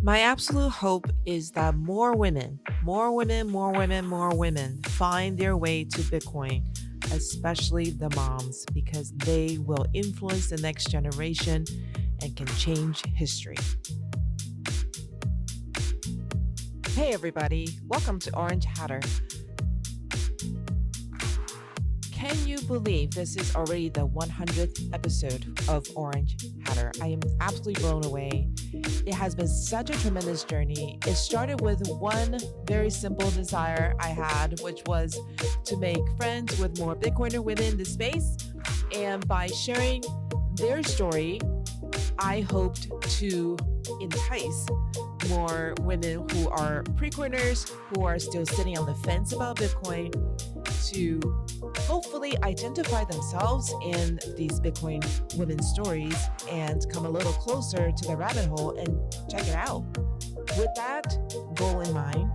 My absolute hope is that more women find their way to Bitcoin, especially the moms, because they will influence the next generation and can change history. Hey, everybody, welcome to Orange Hatter. Can you believe this is already the 100th episode of Orange Hatter? I am absolutely blown away. It has been such a tremendous journey. It started with one very simple desire I had, which was to make friends with more Bitcoiner women in the space. And by sharing their story, I hoped to entice more women who are pre-coiners, who are still sitting on the fence about Bitcoin, to hopefully identify themselves in these Bitcoin women's stories and come a little closer to the rabbit hole and check it out. With that goal in mind,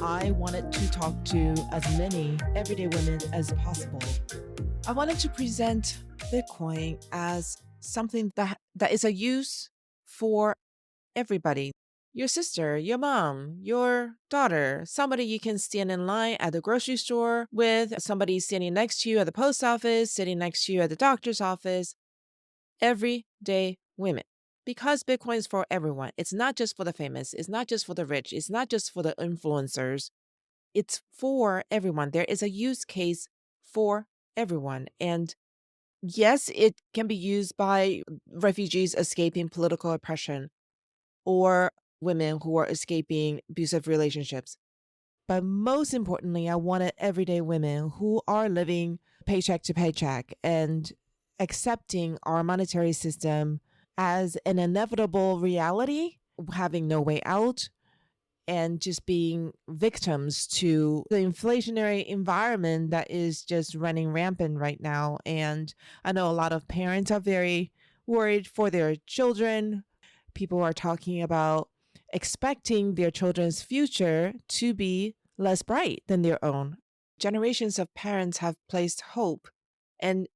I wanted to talk to as many everyday women as possible. I wanted to present Bitcoin as something that is a use for everybody. Your sister, your mom, your daughter, somebody you can stand in line at the grocery store with, somebody sitting next to you at the post office, sitting next to you at the doctor's office. Everyday women. Because Bitcoin is for everyone. It's not just for the famous. It's not just for the rich. It's not just for the influencers. It's for everyone. There is a use case for everyone. And yes, it can be used by refugees escaping political oppression or women who are escaping abusive relationships. But most importantly, I wanted everyday women who are living paycheck to paycheck and accepting our monetary system as an inevitable reality, having no way out, and just being victims to the inflationary environment that is just running rampant right now. And I know a lot of parents are very worried for their children. People are talking about expecting their children's future to be less bright than their own. Generations of parents have placed hope and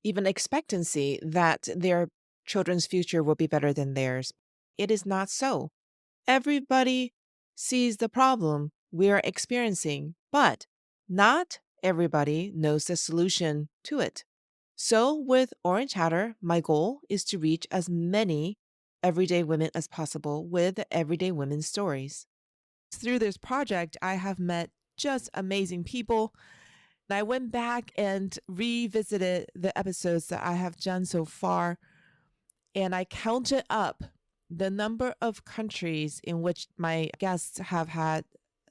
even expectancy that their children's future will be better than theirs. It is not so. Everybody sees the problem we are experiencing, but not everybody knows the solution to it. So, with Orange Hatter, my goal is to reach as many everyday women as possible with everyday women's stories. Through this project, I have met just amazing people. I went back and revisited the episodes that I have done so far, and I counted up the number of countries in which my guests have had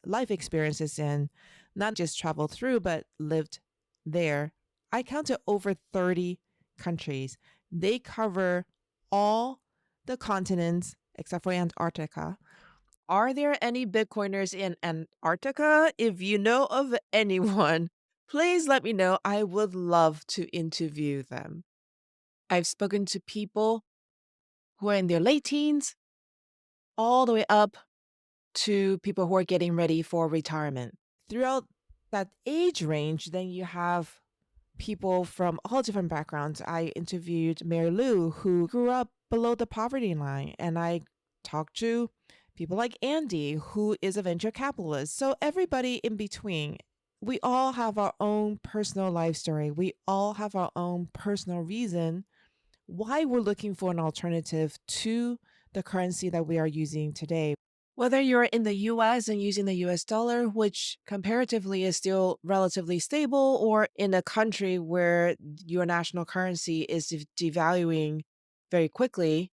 life experiences in, not just traveled through, but lived there. I counted over 30 countries. They cover all the continents except for Antarctica. Are there any Bitcoiners in Antarctica? If you know of anyone, please let me know. I would love to interview them. I've spoken to people who are in their late teens, all the way up to people who are getting ready for retirement. Throughout that age range, then you have people from all different backgrounds. I interviewed Mary Lou, who grew up below the poverty line, and I talked to people like Andy, who is a venture capitalist. So everybody in between. We all have our own personal life story. We all have our own personal reason why we're looking for an alternative to the currency that we are using today. Whether you're in the US and using the US dollar, which comparatively is still relatively stable, or in a country where your national currency is devaluing very quickly,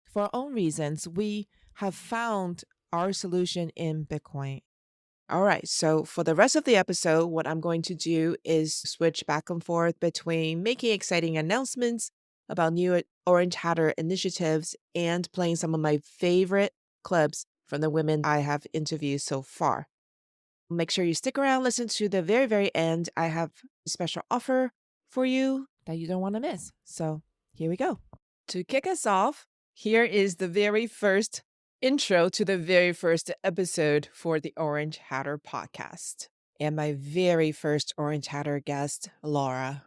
for our own reasons, we have found our solution in Bitcoin. All right, so for the rest of the episode, what I'm going to do is switch back and forth between making exciting announcements about new Orange Hatter initiatives and playing some of my favorite clips from the women I have interviewed so far. Make sure you stick around, listen to the very, very end. I have a special offer for you that you don't want to miss. So here we go. To kick us off, here is the very first intro to the very first episode for the Orange Hatter podcast. And my very first Orange Hatter guest, Laura.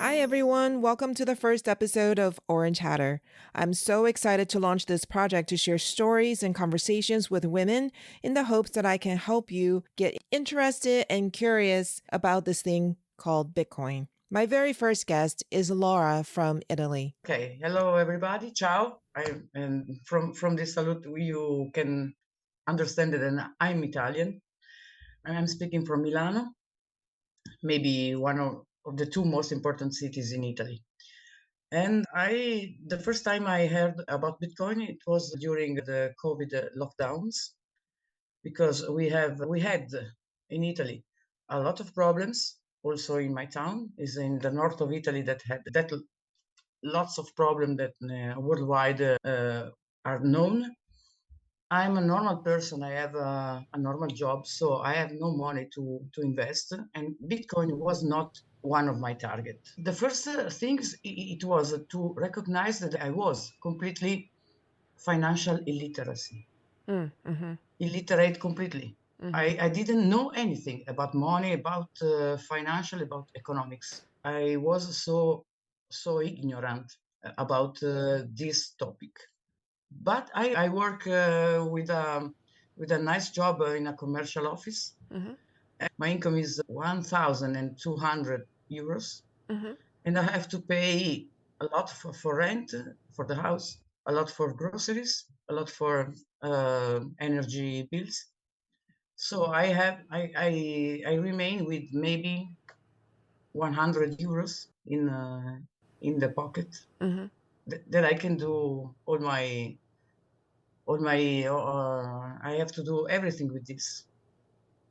Hi, everyone. Welcome to the first episode of Orange Hatter. I'm so excited to launch this project to share stories and conversations with women in the hopes that I can help you get interested and curious about this thing called Bitcoin. My very first guest is Laura from Italy. Okay, hello everybody. Ciao. And from this salute you can understand that I'm Italian and I'm speaking from Milano, maybe one of the two most important cities in Italy. And the first time I heard about Bitcoin, it was during the COVID lockdowns because we had in Italy a lot of problems. Also in my town is in the north of Italy that had that lots of problems that worldwide are known. I'm a normal person. I have a normal job, so I have no money to invest, and Bitcoin was not one of my targets. The first things it was to recognize that I was completely financial illiterate completely. I didn't know anything about money, about financial, about economics. I was so ignorant about this topic. But I work with a nice job in a commercial office. My income is 1,200 euros, and I have to pay a lot for rent for the house, a lot for groceries, a lot for energy bills. So I remain with maybe 100 euros in the pocket that I can do all my I have to do everything with this.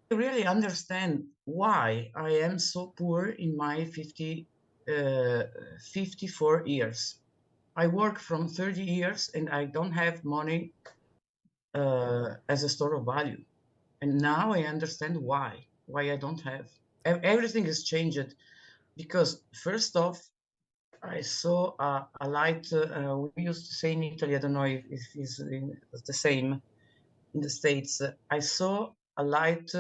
I really understand why I am so poor in my 54 years. I work from 30 years and I don't have money as a store of value. And now I understand why I don't have. Everything has changed because first off, I saw a light. We used to say in Italy, I don't know if it's the same in the States. I saw a light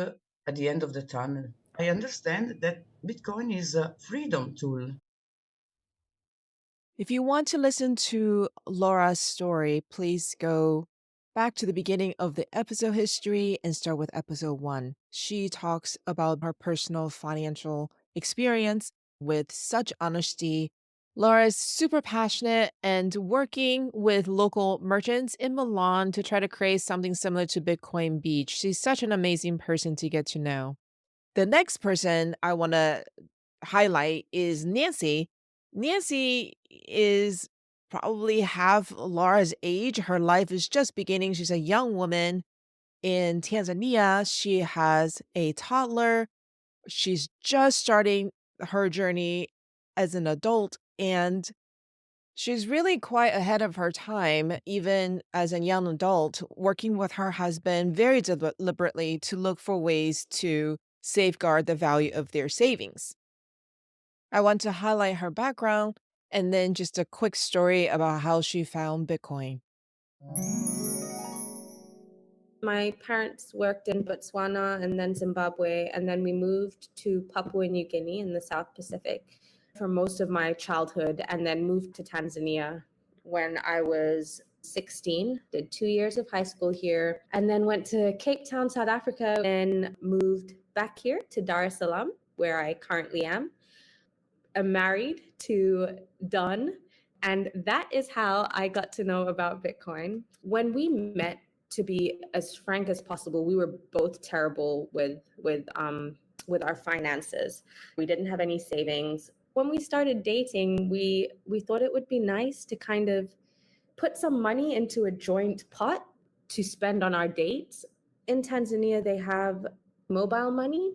at the end of the tunnel. I understand that Bitcoin is a freedom tool. If you want to listen to Laura's story, please go back to the beginning of the episode history and start with episode 1. She talks about her personal financial experience with such honesty. Laura is super passionate and working with local merchants in Milan to try to create something similar to Bitcoin Beach. She's such an amazing person to get to know. The next person I want to highlight is Nancy. Nancy is probably half Laura's age. Her life is just beginning. She's a young woman in Tanzania. She has a toddler. She's just starting her journey as an adult, and she's really quite ahead of her time, even as a young adult, working with her husband very deliberately to look for ways to safeguard the value of their savings. I want to highlight her background and then just a quick story about how she found Bitcoin. My parents worked in Botswana and then Zimbabwe, and then we moved to Papua New Guinea in the South Pacific for most of my childhood, and then moved to Tanzania when I was 16, did 2 years of high school here, and then went to Cape Town, South Africa, and moved back here to Dar es Salaam, where I currently am. I'm married to Don, and that is how I got to know about Bitcoin. When we met, to be as frank as possible, we were both terrible with our finances. We didn't have any savings. When we started dating, we thought it would be nice to kind of put some money into a joint pot to spend on our dates. In Tanzania, they have mobile money,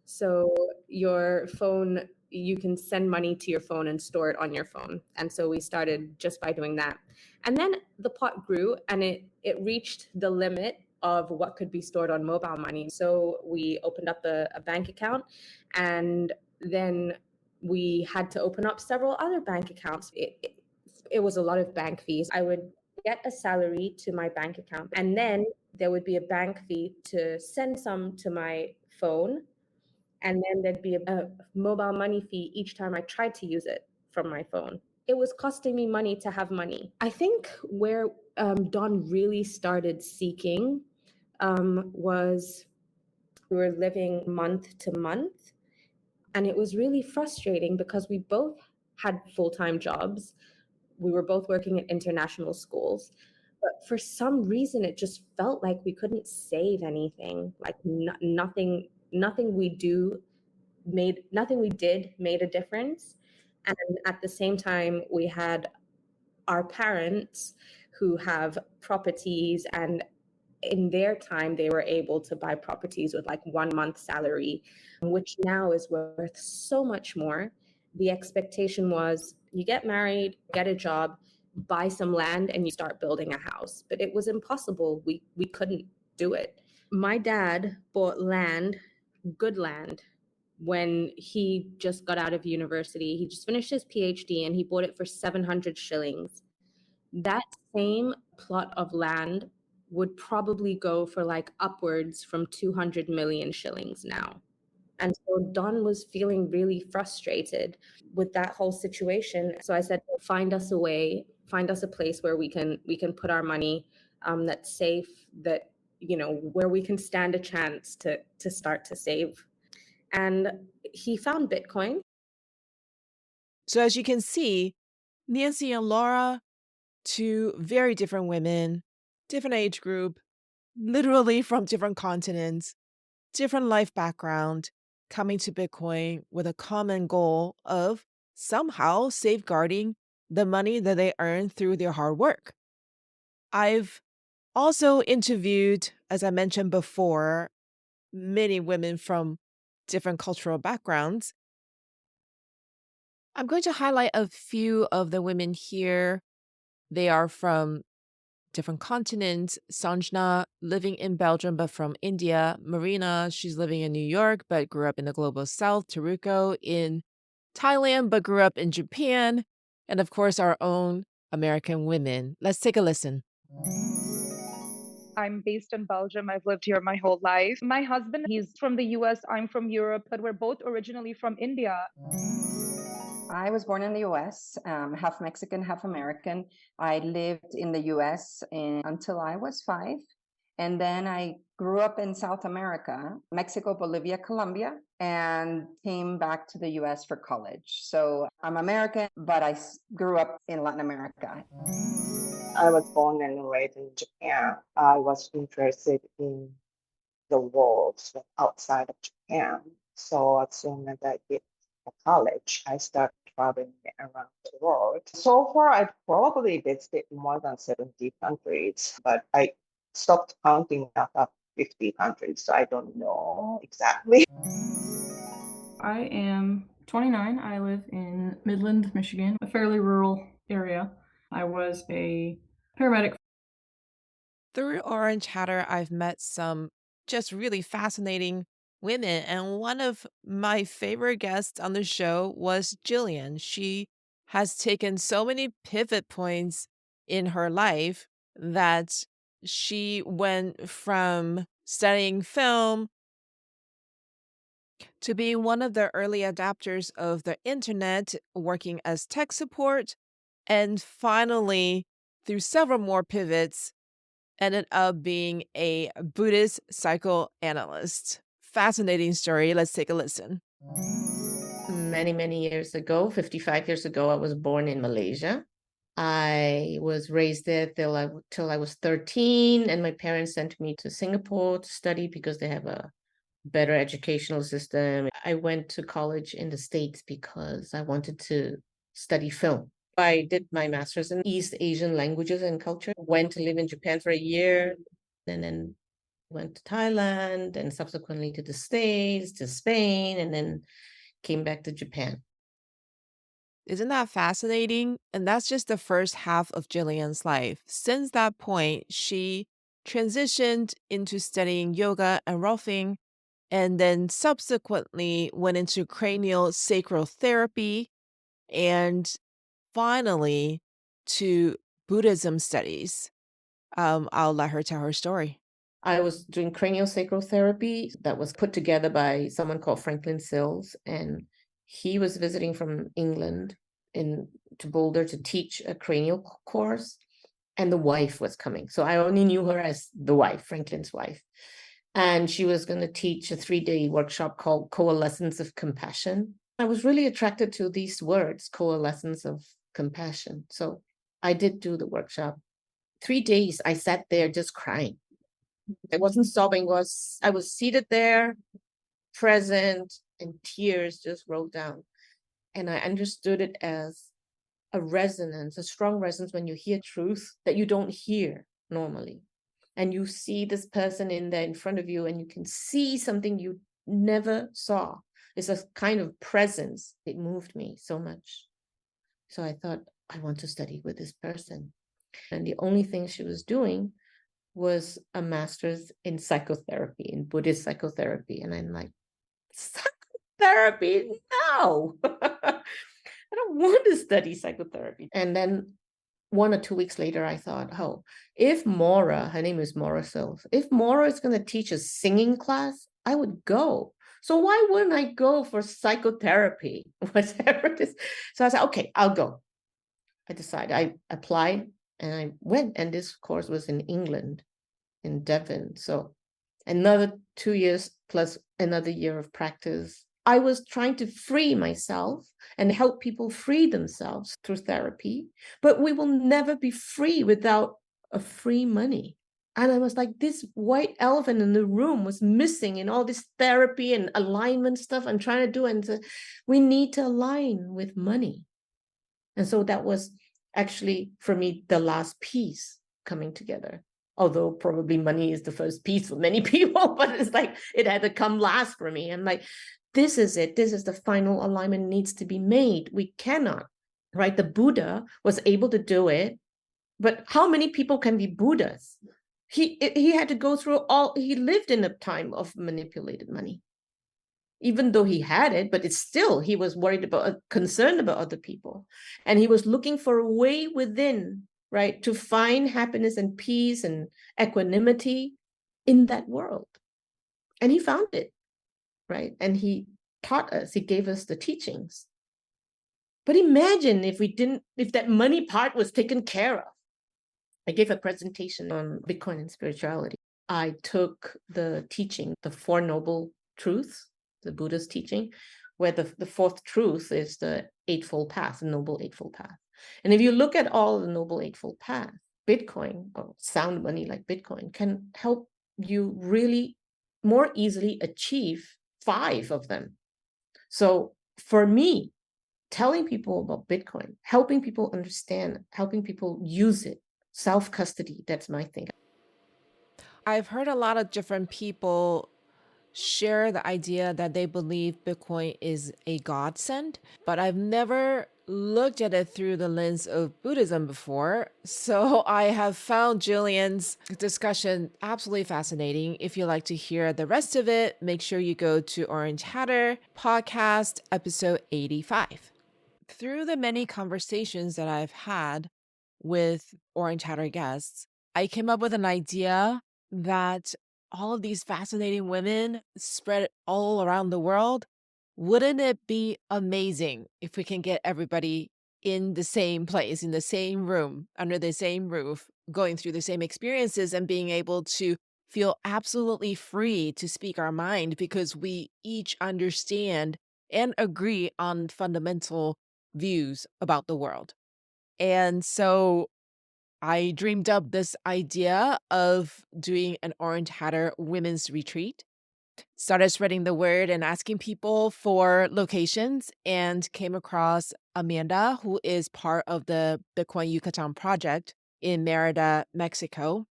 so your phone, you can send money to your phone and store it on your phone. And so we started just by doing that. And then the pot grew and it reached the limit of what could be stored on mobile money. So we opened up a bank account, and then we had to open up several other bank accounts. It was a lot of bank fees. I would get a salary to my bank account, and then there would be a bank fee to send some to my phone, And then there'd be a mobile money fee each time I tried to use it from my phone. It was costing me money to have money. I think where Don really started seeking was we were living month to month. And it was really frustrating because we both had full time jobs. We were both working at international schools. But for some reason, it just felt like we couldn't save anything. Like nothing we did made a difference. And at the same time, we had our parents who have properties, and in their time they were able to buy properties with like 1 month salary, which now is worth so much more. The expectation was you get married, get a job, buy some land, and you start building a house. But it was impossible. We couldn't do it. My dad bought land, good land, when he just got out of university. He just finished his PhD and he bought it for 700 shillings. That same plot of land would probably go for like upwards from 200 million shillings now. And so Don was feeling really frustrated with that whole situation. So I said, find us a way, find us a place where we can put our money that's safe, that where we can stand a chance to start to save. And he found Bitcoin. So, as you can see, Nancy and Laura, two very different women, different age group, literally from different continents, different life background, coming to Bitcoin with a common goal of somehow safeguarding the money that they earn through their hard work. I've also interviewed, as I mentioned before, many women from different cultural backgrounds. I'm going to highlight a few of the women here. They are from different continents. Sanjna, living in Belgium but from India. Marina, she's living in New York but grew up in the global south. Taruko in Thailand but grew up in Japan. And of course, our own American women. Let's take a listen. I'm based in Belgium. I've lived here my whole life. My husband, he's from the US, I'm from Europe, but we're both originally from India. I was born in the US, half Mexican, half American. I lived in the US until I was 5. And then I grew up in South America, Mexico, Bolivia, Colombia, and came back to the US for college. So I'm American, but I grew up in Latin America. I was born and raised in Japan. I was interested in the world outside of Japan. So as soon as I hit college, I started traveling around the world. So far, I've probably visited more than 70 countries, but I stopped counting after 50 countries, so I don't know exactly. I am 29. I live in Midland, Michigan, a fairly rural area. I was a paramedic. Through Orange Hatter, I've met some just really fascinating women. And one of my favorite guests on the show was Jillian. She has taken so many pivot points in her life that she went from studying film to being one of the early adapters of the internet, working as tech support, and finally, through several more pivots, ended up being a Buddhist psychoanalyst. Fascinating story. Let's take a listen. Many years ago, 55 years ago, I was born in Malaysia. I was raised there till I was 13, and my parents sent me to Singapore to study because they have a better educational system. I went to college in the States because I wanted to study film. I did my master's in East Asian languages and culture, went to live in Japan for a year, and then went to Thailand, and subsequently to the States, to Spain, and then came back to Japan. Isn't that fascinating? And that's just the first half of Jillian's life. Since that point, she transitioned into studying yoga and rolfing, and then subsequently went into cranial sacral therapy, and finally to Buddhism studies. I'll let her tell her story. I was doing craniosacral therapy that was put together by someone called Franklin Sills, and he was visiting from England to Boulder to teach a cranial course, and the wife was coming. So I only knew her as the wife, Franklin's wife. And she was going to teach a 3-day workshop called Coalescence of Compassion. I was really attracted to these words, coalescence of compassion. So I did do the workshop. 3 days, I sat there just crying. I wasn't sobbing, I was seated there, present, and tears just rolled down. And I understood it as a resonance, a strong resonance when you hear truth that you don't hear normally. And you see this person in there in front of you, and you can see something you never saw. It's a kind of presence. It moved me so much. So I thought, I want to study with this person. And the only thing she was doing was a master's in psychotherapy, in Buddhist psychotherapy. And I'm like, psychotherapy? No, I don't want to study psychotherapy. And then 1 or 2 weeks later, I thought, oh, if Maura, her name is Maura Sills, if Maura is going to teach a singing class, I would go. So why wouldn't I go for psychotherapy, whatever it is? So I said, okay, I'll go. I decided, I applied and I went, and this course was in England, in Devon. So another 2 years plus another year of practice. I was trying to free myself and help people free themselves through therapy, but we will never be free without a free money. And I was like, this white elephant in the room was missing in all this therapy and alignment stuff I'm trying to do. And so we need to align with money. And so that was actually, for me, the last piece coming together. Although probably money is the first piece for many people, but it's like it had to come last for me. I'm like, this is it. This is the final alignment needs to be made. We cannot, right? The Buddha was able to do it, but how many people can be Buddhas? He had to go through he lived in a time of manipulated money. Even though he had it, but it's still, he was worried about, concerned about other people. And he was looking for a way within, right, to find happiness and peace and equanimity in that world. And he found it, right? And he taught us, he gave us the teachings. But imagine if that money part was taken care of. I gave a presentation on Bitcoin and spirituality. I took the teaching, the Four Noble Truths, the Buddha's teaching, where the fourth truth is the Eightfold Path, the Noble Eightfold Path. And if you look at all the Noble Eightfold Path, Bitcoin or sound money like Bitcoin can help you really more easily achieve 5 of them. So for me, telling people about Bitcoin, helping people understand, helping people use it, self-custody, that's my thing. I've heard a lot of different people share the idea that they believe Bitcoin is a godsend, but I've never looked at it through the lens of Buddhism before. So I have found Jillian's discussion absolutely fascinating. If you'd like to hear the rest of it, make sure you go to Orange Hatter Podcast, episode 85. Through the many conversations that I've had with Orange Hatter guests, I came up with an idea that all of these fascinating women spread all around the world. Wouldn't it be amazing if we can get everybody in the same place, in the same room, under the same roof, going through the same experiences and being able to feel absolutely free to speak our mind because we each understand and agree on fundamental views about the world? And so I dreamed up this idea of doing an Orange Hatter women's retreat. Started spreading the word and asking people for locations, and came across Amanda, who is part of the Bitcoin Yucatan project in Merida, Mexico.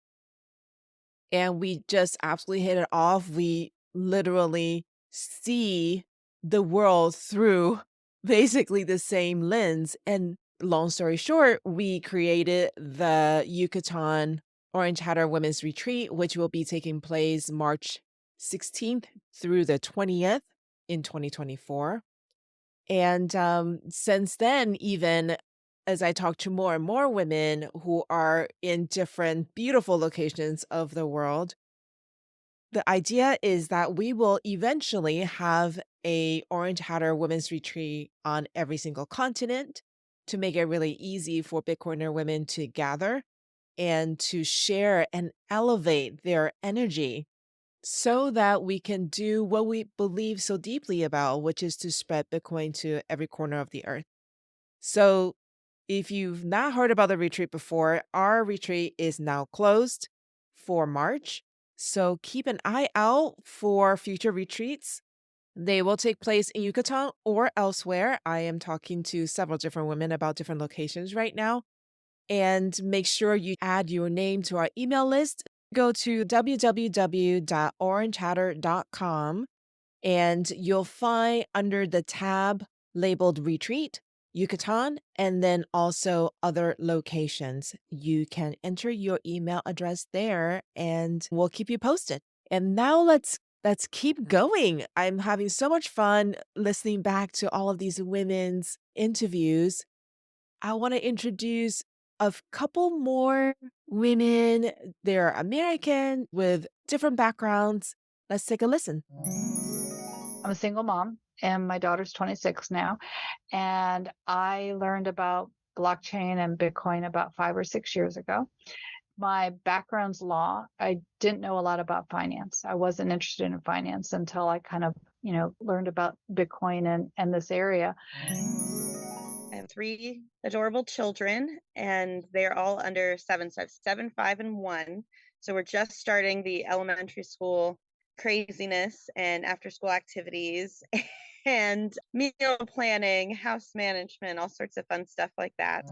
And we just absolutely hit it off. We literally see the world through basically the same lens. And long story short, we created the Yucatan Orange Hatter Women's Retreat, which will be taking place March 16th through the 20th in 2024. And since then, even as I talk to more and more women who are in different beautiful locations of the world, The idea is that we will eventually have a Orange Hatter Women's Retreat on every single continent to make it really easy for Bitcoiner women to gather and to share and elevate their energy so that we can do what we believe so deeply about, which is to spread Bitcoin to every corner of the earth. So, if you've not heard about the retreat before, our retreat is now closed for March. So, keep an eye out for future retreats. They will take place in Yucatan or elsewhere. I am talking to several different women about different locations right now. And make sure you add your name to our email list. Go to www.orangehatter.com and you'll find under the tab labeled Retreat, Yucatan, and then also other locations. You can enter your email address there and we'll keep you posted. And now let's keep going. I'm having so much fun listening back to all of these women's interviews. I want to introduce a couple more women. They're American with different backgrounds. Let's take a listen. I'm a single mom and my daughter's 26 now. And I learned about blockchain and Bitcoin about 5 or 6 years ago. My background's law. I didn't know a lot about finance. I wasn't interested in finance until I kind of, learned about Bitcoin and this area. I have 3 adorable children, and they're all under 7. So I have 7, 5, and 1. So we're just starting the elementary school craziness and after school activities and meal planning, house management, all sorts of fun stuff like that.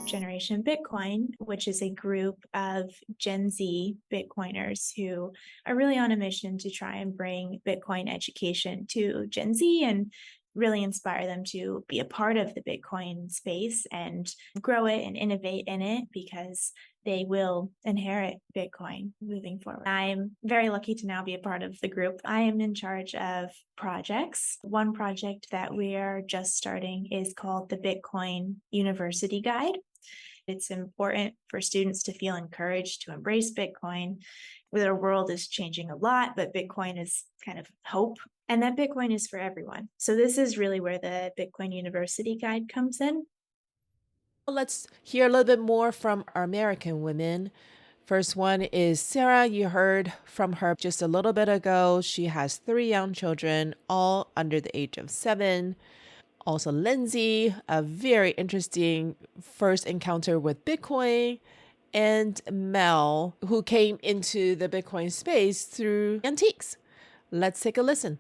Generation Bitcoin, which is a group of Gen Z Bitcoiners who are really on a mission to try and bring Bitcoin education to Gen Z and really inspire them to be a part of the Bitcoin space and grow it and innovate in it because they will inherit Bitcoin moving forward. I'm very lucky to now be a part of the group. I am in charge of projects. One project that we are just starting is called the Bitcoin University Guide. It's important for students to feel encouraged to embrace Bitcoin. Their world is changing a lot, but Bitcoin is kind of hope, and that Bitcoin is for everyone. So this is really where the Bitcoin University Guide comes in. Let's hear a little bit more from our American women. First one is Sarah. You heard from her just a little bit ago. She has 3 young children, all under the age of 7. Also, Lindsay, a very interesting first encounter with Bitcoin, and Mel, who came into the Bitcoin space through antiques. Let's take a listen.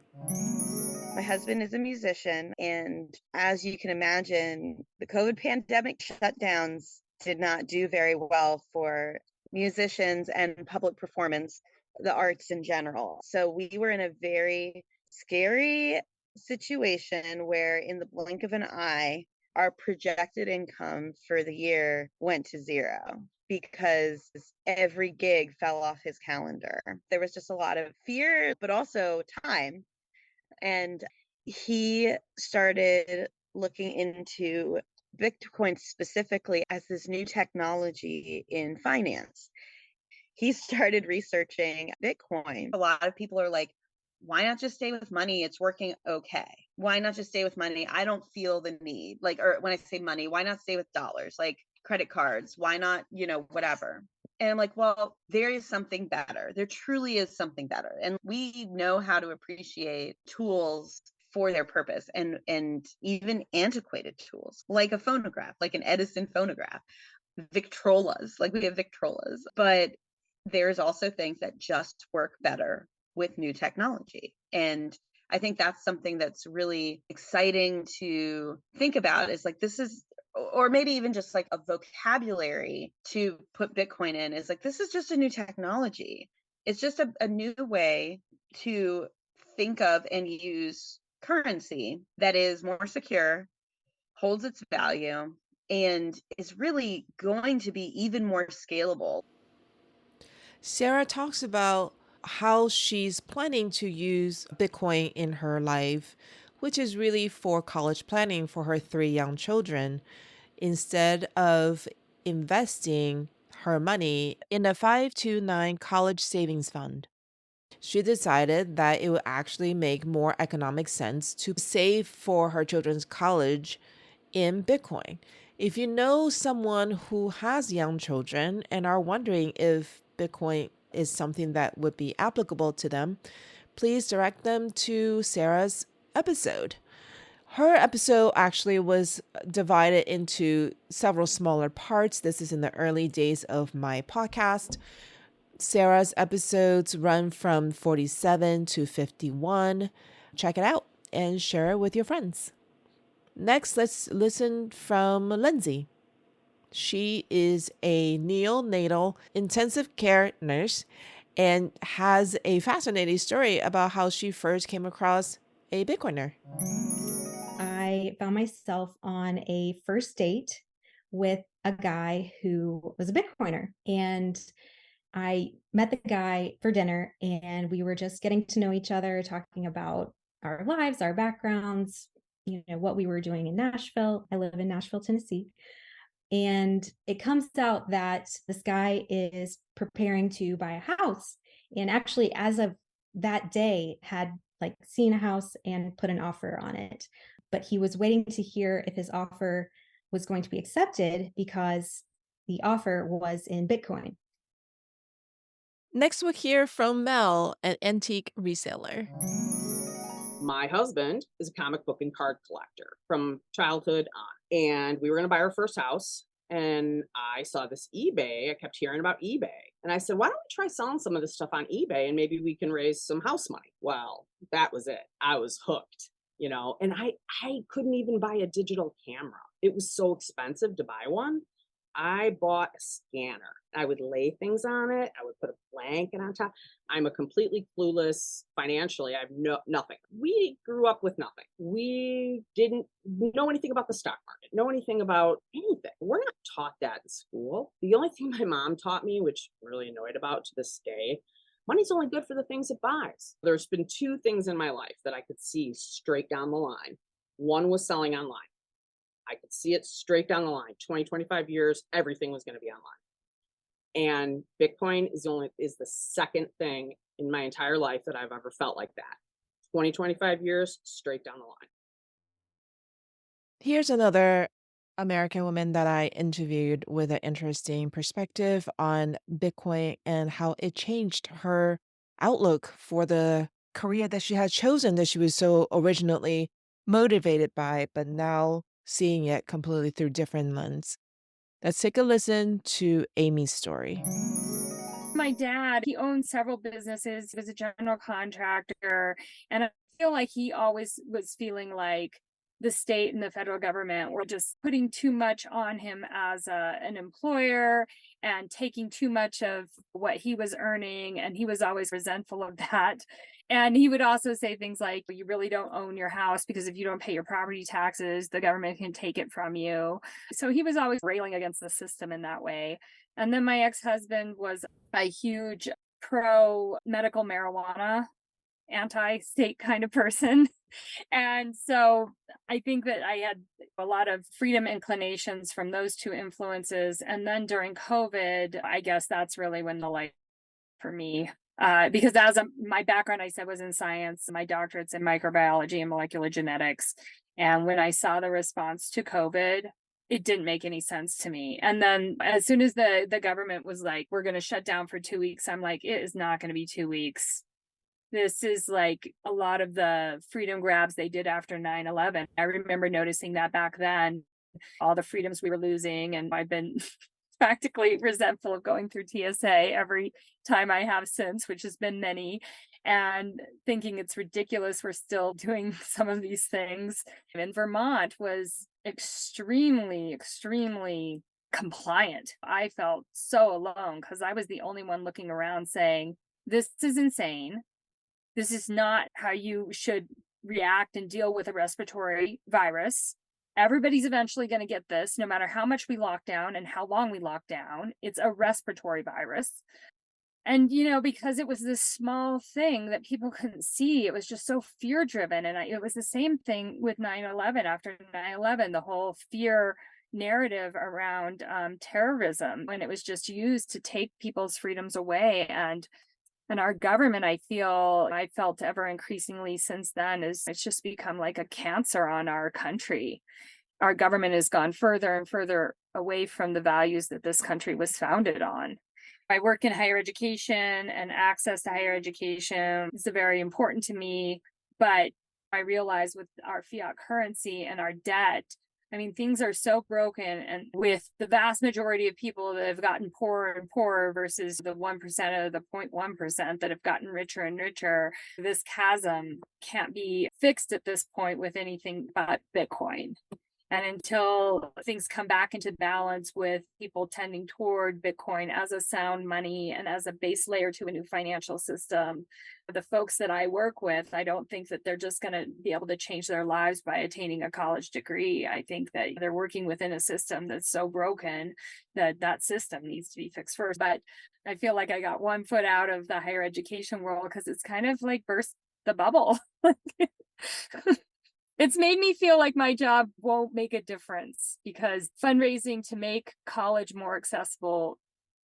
My husband is a musician, and as you can imagine, the COVID pandemic shutdowns did not do very well for musicians and public performance, the arts in general. So we were in a very scary situation where in the blink of an eye, our projected income for the year went to 0 because every gig fell off his calendar. There was just a lot of fear, but also time. And he started looking into Bitcoin specifically as this new technology in finance. He started researching Bitcoin. A lot of people are like, why not just stay with money? It's working okay. Why not just stay with money? I don't feel the need. Or when I say money, why not stay with dollars, like credit cards? Why not, whatever? And I'm like, well, there is something better. There truly is something better. And we know how to appreciate tools for their purpose and even antiquated tools, like a phonograph, like an Edison phonograph, Victrolas, like we have Victrolas. But there's also things that just work better with new technology. And I think that's something that's really exciting to think about is like, this is, or maybe even just like a vocabulary to put Bitcoin in is like, this is just a new technology. It's just a new way to think of and use currency that is more secure, holds its value, and is really going to be even more scalable. Sarah talks about how she's planning to use Bitcoin in her life, which is really for college planning for her 3 young children, instead of investing her money in a 529 college savings fund. She decided that it would actually make more economic sense to save for her children's college in Bitcoin. If you know someone who has young children and are wondering if Bitcoin is something that would be applicable to them, please direct them to Sarah's episode. Her episode actually was divided into several smaller parts. This is in the early days of my podcast. Sarah's episodes run from 47 to 51. Check it out and share it with your friends. Next, let's listen from Lindsay. She is a neonatal intensive care nurse and has a fascinating story about how she first came across a Bitcoiner. I found myself on a first date with a guy who was a Bitcoiner. And I met the guy for dinner and we were just getting to know each other, talking about our lives, our backgrounds, what we were doing in Nashville. I live in Nashville, Tennessee. And it comes out that this guy is preparing to buy a house. And actually, as of that day, had seen a house and put an offer on it. But he was waiting to hear if his offer was going to be accepted because the offer was in Bitcoin. Next, we'll hear from Mel, an antique reseller. My husband is a comic book and card collector from childhood on, and we were going to buy our first house. And I saw this eBay. I kept hearing about eBay. And I said, why don't we try selling some of this stuff on eBay and maybe we can raise some house money? Well, that was it. I was hooked, and I couldn't even buy a digital camera. It was so expensive to buy one. I bought a scanner. I would lay things on it. I would put a blanket on top. I'm a completely clueless financially. I have nothing. We grew up with nothing. We didn't know anything about the stock market, know anything about anything. We're not taught that in school. The only thing my mom taught me, which I'm really annoyed about to this day, money's only good for the things it buys. There's been two things in my life that I could see straight down the line. One was selling online. I could see it straight down the line. 20, 25 years, everything was going to be online. And Bitcoin is the second thing in my entire life that I've ever felt like that. 20, 25 years, straight down the line. Here's another American woman that I interviewed with an interesting perspective on Bitcoin and how it changed her outlook for the career that she had chosen that she was so originally motivated by, but now seeing it completely through different lens. Let's take a listen to Amy's story. My dad, he owned several businesses. He was a general contractor. And I feel like he always was feeling like the state and the federal government were just putting too much on him as an employer and taking too much of what he was earning. And he was always resentful of that. And he would also say things like, you really don't own your house because if you don't pay your property taxes, the government can take it from you. So he was always railing against the system in that way. And then my ex-husband was a huge pro-medical marijuana, anti-state kind of person. And so I think that I had a lot of freedom inclinations from those two influences. And then during COVID, I guess that's really when the light for me. Because my background, I said, was in science. My doctorate's in microbiology and molecular genetics. And when I saw the response to COVID, it didn't make any sense to me. And then as soon as the government was like, we're going to shut down for 2 weeks, I'm like, it is not going to be 2 weeks. This is like a lot of the freedom grabs they did after 9/11. I remember noticing that back then, all the freedoms we were losing. And I've been practically resentful of going through TSA every time I have since, which has been many, and thinking it's ridiculous we're still doing some of these things. And Vermont was extremely, extremely compliant. I felt so alone because I was the only one looking around saying, this is insane. This is not how you should react and deal with a respiratory virus. Everybody's eventually going to get this, no matter how much we lock down and how long we lock down. It's a respiratory virus. And, because it was this small thing that people couldn't see, it was just so fear driven. And it was the same thing with 9/11. After 9/11, the whole fear narrative around terrorism, when it was just used to take people's freedoms away. And And our government, I felt ever increasingly since then, is it's just become like a cancer on our country. Our government has gone further and further away from the values that this country was founded on. I work in higher education, and access to higher education is very important to me. But I realize with our fiat currency and our debt, I mean, things are so broken, and with the vast majority of people that have gotten poorer and poorer versus the 1% or the 0.1% that have gotten richer and richer, this chasm can't be fixed at this point with anything but Bitcoin. And until things come back into balance with people tending toward Bitcoin as a sound money and as a base layer to a new financial system, the folks that I work with, I don't think that they're just going to be able to change their lives by attaining a college degree. I think that they're working within a system that's so broken that that system needs to be fixed first. But I feel like I got one foot out of the higher education world because it's kind of like burst the bubble. It's made me feel like my job won't make a difference, because fundraising to make college more accessible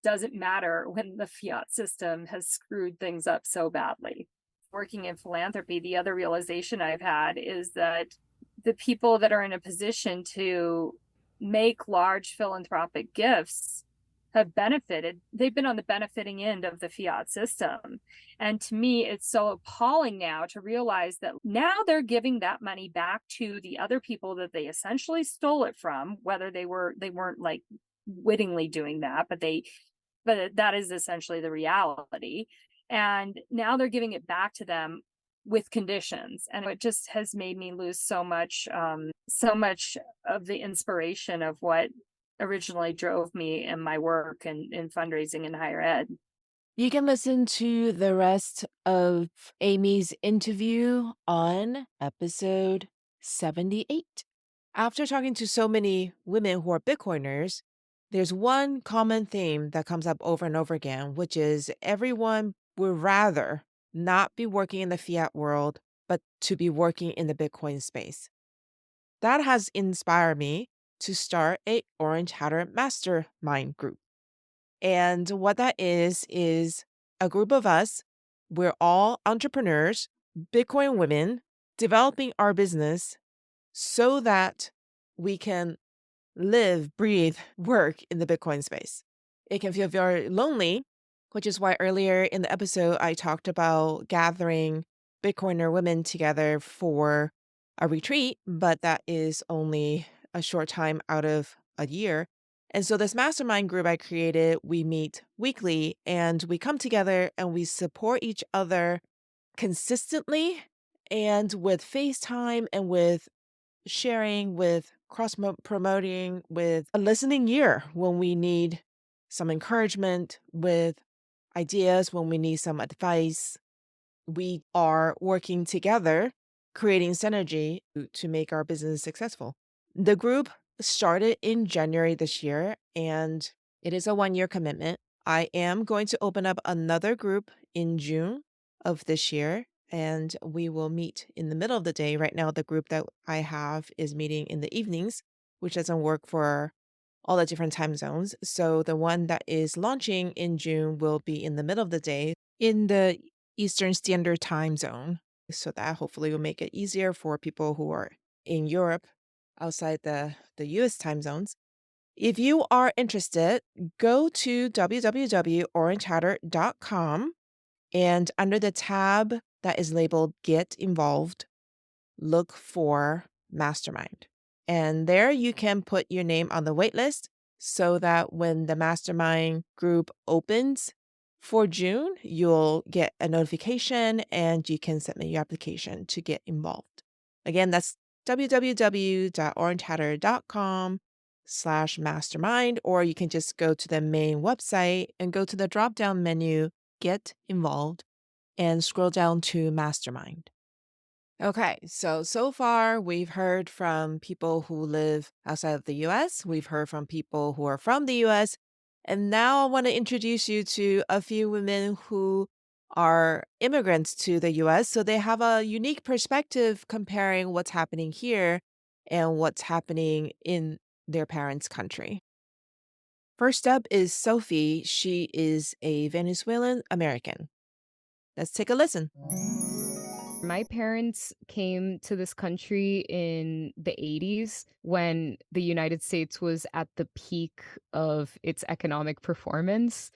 doesn't matter when the fiat system has screwed things up so badly. Working in philanthropy, the other realization I've had is that the people that are in a position to make large philanthropic gifts have benefited. They've been on the benefiting end of the fiat system. And to me, it's so appalling now to realize that now they're giving that money back to the other people that they essentially stole it from, whether they weren't like wittingly doing that, but that is essentially the reality. And now they're giving it back to them with conditions. And it just has made me lose so much of the inspiration of what originally drove me in my work and in fundraising in higher ed. You can listen to the rest of Amy's interview on episode 78. After talking to so many women who are Bitcoiners, there's one common theme that comes up over and over again, which is everyone would rather not be working in the fiat world, but to be working in the Bitcoin space. That has inspired me to start a Orange Hatter Mastermind group. And what that is a group of us. We're all entrepreneurs, Bitcoin women, developing our business so that we can live, breathe, work in the Bitcoin space. It can feel very lonely, which is why earlier in the episode, I talked about gathering Bitcoiner women together for a retreat, but that is only a short time out of a year. And so this mastermind group I created, we meet weekly and we come together and we support each other consistently, and with FaceTime and with sharing, with cross promoting, with a listening ear when we need some encouragement, with ideas when we need some advice. We are working together, creating synergy to make our business successful. The group started in January this year, and it is a 1-year commitment. I am going to open up another group in June of this year, and we will meet in the middle of the day. Right now, the group that I have is meeting in the evenings, which doesn't work for all the different time zones. So the one that is launching in June will be in the middle of the day in the Eastern Standard Time Zone. So that hopefully will make it easier for people who are in Europe outside the US time zones. If you are interested, go to www.orangehatter.com, and under the tab that is labeled Get Involved, look for Mastermind. And there you can put your name on the waitlist so that when the Mastermind group opens for June, you'll get a notification and you can submit your application to get involved. Again, that's www.orangehatter.com/mastermind, or you can just go to the main website and go to the drop-down menu, Get Involved, and scroll down to Mastermind. Okay, so far we've heard from people who live outside of the US. We've heard from people who are from the US. And now I want to introduce you to a few women who are immigrants to the US. So they have a unique perspective comparing what's happening here and what's happening in their parents' country. First up is Sophie. She is a Venezuelan American. Let's take a listen. My parents came to this country in the 80s when the United States was at the peak of its economic performance.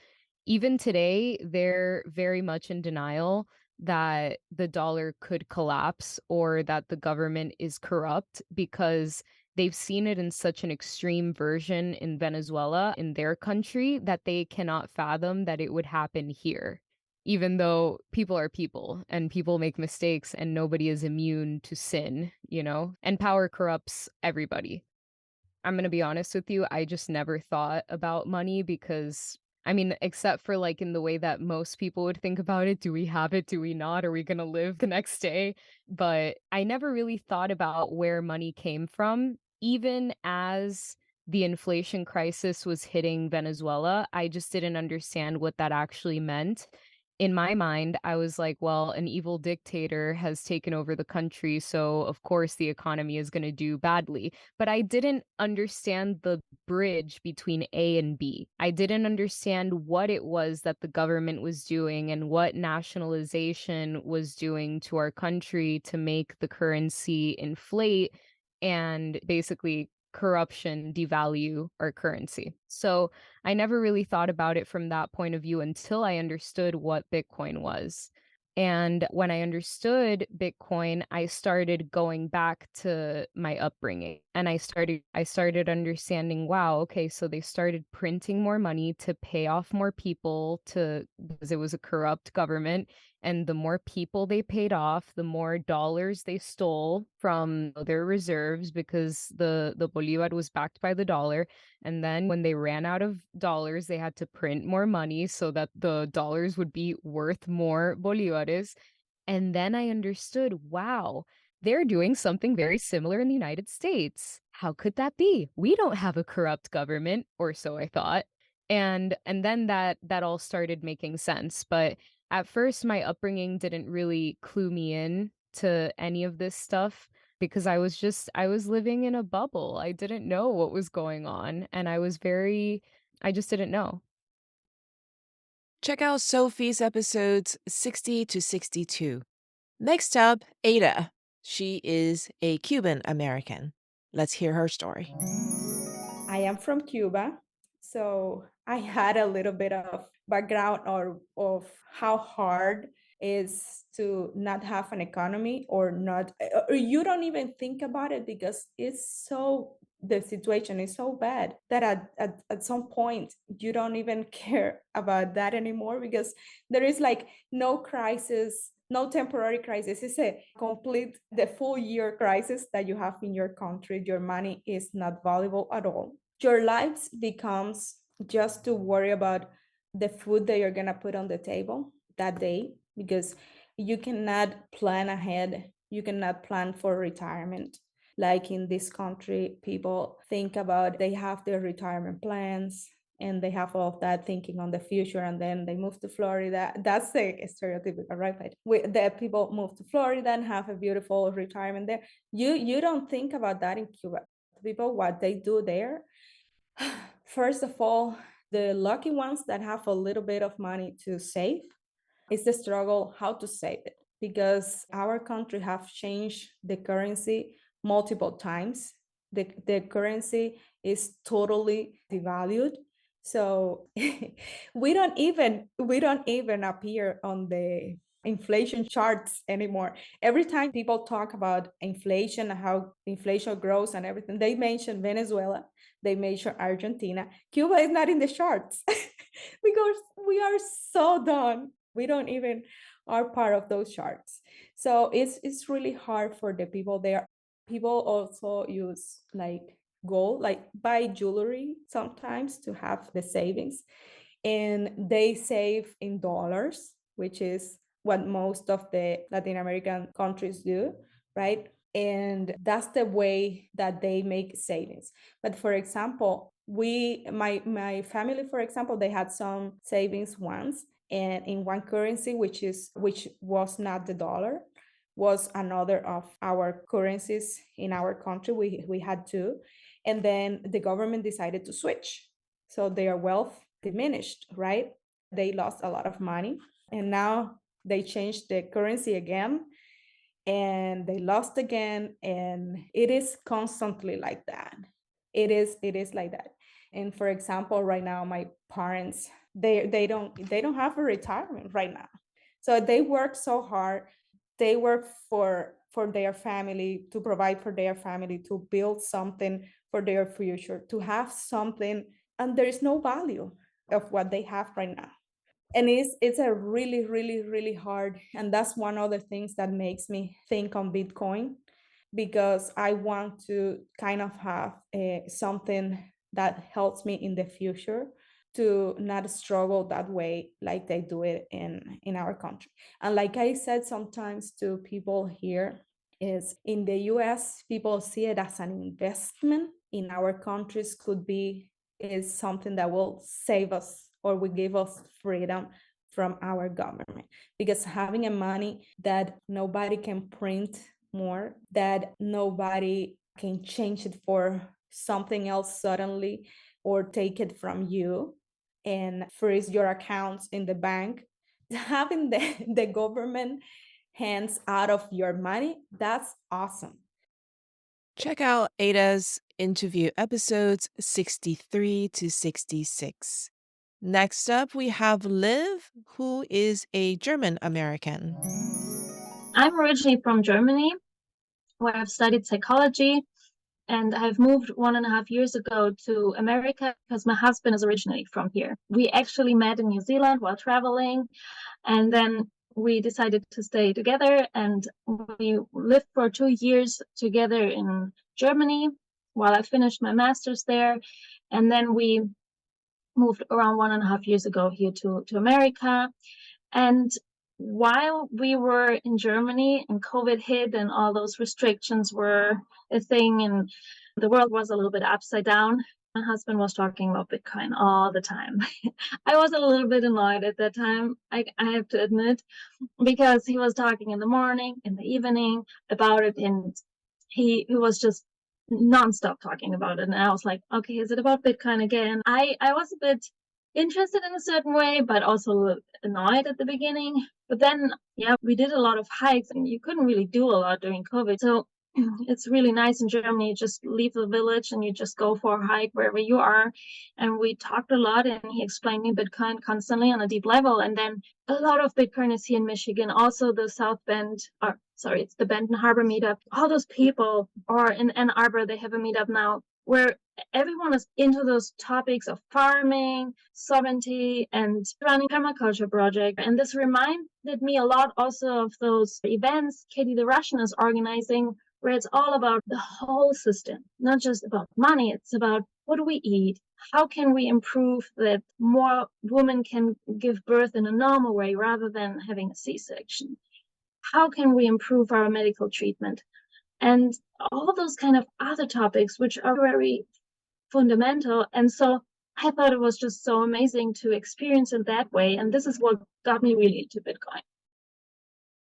Even today, they're very much in denial that the dollar could collapse or that the government is corrupt because they've seen it in such an extreme version in Venezuela, in their country, that they cannot fathom that it would happen here. Even though people are people and people make mistakes and nobody is immune to sin, you know, and power corrupts everybody. I'm going to be honest with you. I just never thought about money because, I mean, except for like in the way that most people would think about it. Do we have it? Do we not? Are we going to live the next day? But I never really thought about where money came from. Even as the inflation crisis was hitting Venezuela, I just didn't understand what that actually meant. In my mind, I was like, well, an evil dictator has taken over the country, so of course the economy is going to do badly. But I didn't understand the bridge between A and B. I didn't understand what it was that the government was doing and what nationalization was doing to our country to make the currency inflate and basically corruption devalue our currency. So I never really thought about it from that point of view until I understood what Bitcoin was. And when I understood Bitcoin, I started going back to my upbringing and I started understanding, wow, okay, so they started printing more money to pay off more people to because it was a corrupt government. And the more people they paid off, the more dollars they stole from their reserves because the Bolivar was backed by the dollar. And then when they ran out of dollars, they had to print more money so that the dollars would be worth more bolivares. And then I understood, wow, they're doing something very similar in the United States. How could that be? We don't have a corrupt government, or so I thought. And then that all started making sense. But at first my upbringing didn't really clue me in to any of this stuff because I was living in a bubble. I didn't know what was going on and I just didn't know. Check out Sophie's episodes 60 to 62. Next up, Aida. She is a Cuban American. Let's hear her story. I am from Cuba, so I had a little bit of background of how hard is to not have an economy or not, or you don't even think about it because the situation is so bad that at some point you don't even care about that anymore because there is like no crisis, no temporary crisis. It's a complete, the full year crisis that you have in your country. Your money is not valuable at all. Your lives becomes just to worry about the food that you're gonna put on the table that day because you cannot plan ahead. You cannot plan for retirement. Like in this country, people think about, they have their retirement plans and they have all of that thinking on the future, and then they move to Florida. That's the stereotypical, right? But the people move to Florida and have a beautiful retirement there. You don't think about that in Cuba. People, what they do there, first of all, the lucky ones that have a little bit of money to save, it's the struggle how to save it because our country have changed the currency multiple times. The currency is totally devalued. So we don't even appear on the inflation charts anymore. Every time people talk about inflation, how inflation grows and everything, they mention Venezuela, they mention Argentina. Cuba is not in the charts because we are so done. We don't even are part of those charts. So it's really hard for the people there. People also use like gold, like buy jewelry sometimes to have the savings. And they save in dollars, which is what most of the Latin American countries do, right? And that's the way that they make savings. But for example, my family, for example, they had some savings once, and in one currency, which was not the dollar, was another of our currencies in our country. We had two, and then the government decided to switch, so their wealth diminished, right? They lost a lot of money, and now They changed the currency again and they lost again. And it is constantly like that. It is like that. And for example, right now, my parents, they don't have a retirement right now. So they work so hard. They work for their family, to provide for their family, to build something for their future, to have something, and there is no value of what they have right now. And it's a really, really, really hard. And that's one of the things that makes me think on Bitcoin, because I want to kind of have something that helps me in the future to not struggle that way like they do it in our country. And like I said sometimes to people here, is in the US, people see it as an investment. In our countries, could be is something that will save us or will give us freedom from our government, because having a money that nobody can print more, that nobody can change it for something else suddenly or take it from you and freeze your accounts in the bank, having the government hands out of your money, that's awesome. Check out Aida's interview episodes 63 to 66. Next up, we have Liv, who is a German American. I'm originally from Germany, where I've studied psychology, and I've moved 1.5 years ago to America because my husband is originally from here. We actually met in New Zealand while traveling, and then we decided to stay together, and we lived for 2 years together in Germany while I finished my master's there. And then we moved around 1.5 years ago here to America. And while we were in Germany and COVID hit and all those restrictions were a thing and the world was a little bit upside down, my husband was talking about Bitcoin all the time. I was a little bit annoyed at that time, I have to admit, because he was talking in the morning, in the evening about it, and he was just nonstop talking about it. And I was like, okay, is it about Bitcoin again? I was a bit interested in a certain way, but also annoyed at the beginning. But then, yeah, we did a lot of hikes and you couldn't really do a lot during COVID. So it's really nice in Germany. You just leave the village and you just go for a hike wherever you are. And we talked a lot and he explained me Bitcoin constantly on a deep level. And then a lot of Bitcoiners here in Michigan, also the South Bend, or sorry, it's the Benton Harbor meetup. All those people, or in Ann Arbor, they have a meetup now where everyone is into those topics of farming, sovereignty, and running permaculture project. And this reminded me a lot also of those events Katie the Russian is organizing, where it's all about the whole system, not just about money. It's about what do we eat? How can we improve that more women can give birth in a normal way rather than having a C-section? How can we improve our medical treatment? And all those kind of other topics, which are very fundamental. And so I thought it was just so amazing to experience it that way. And this is what got me really into Bitcoin.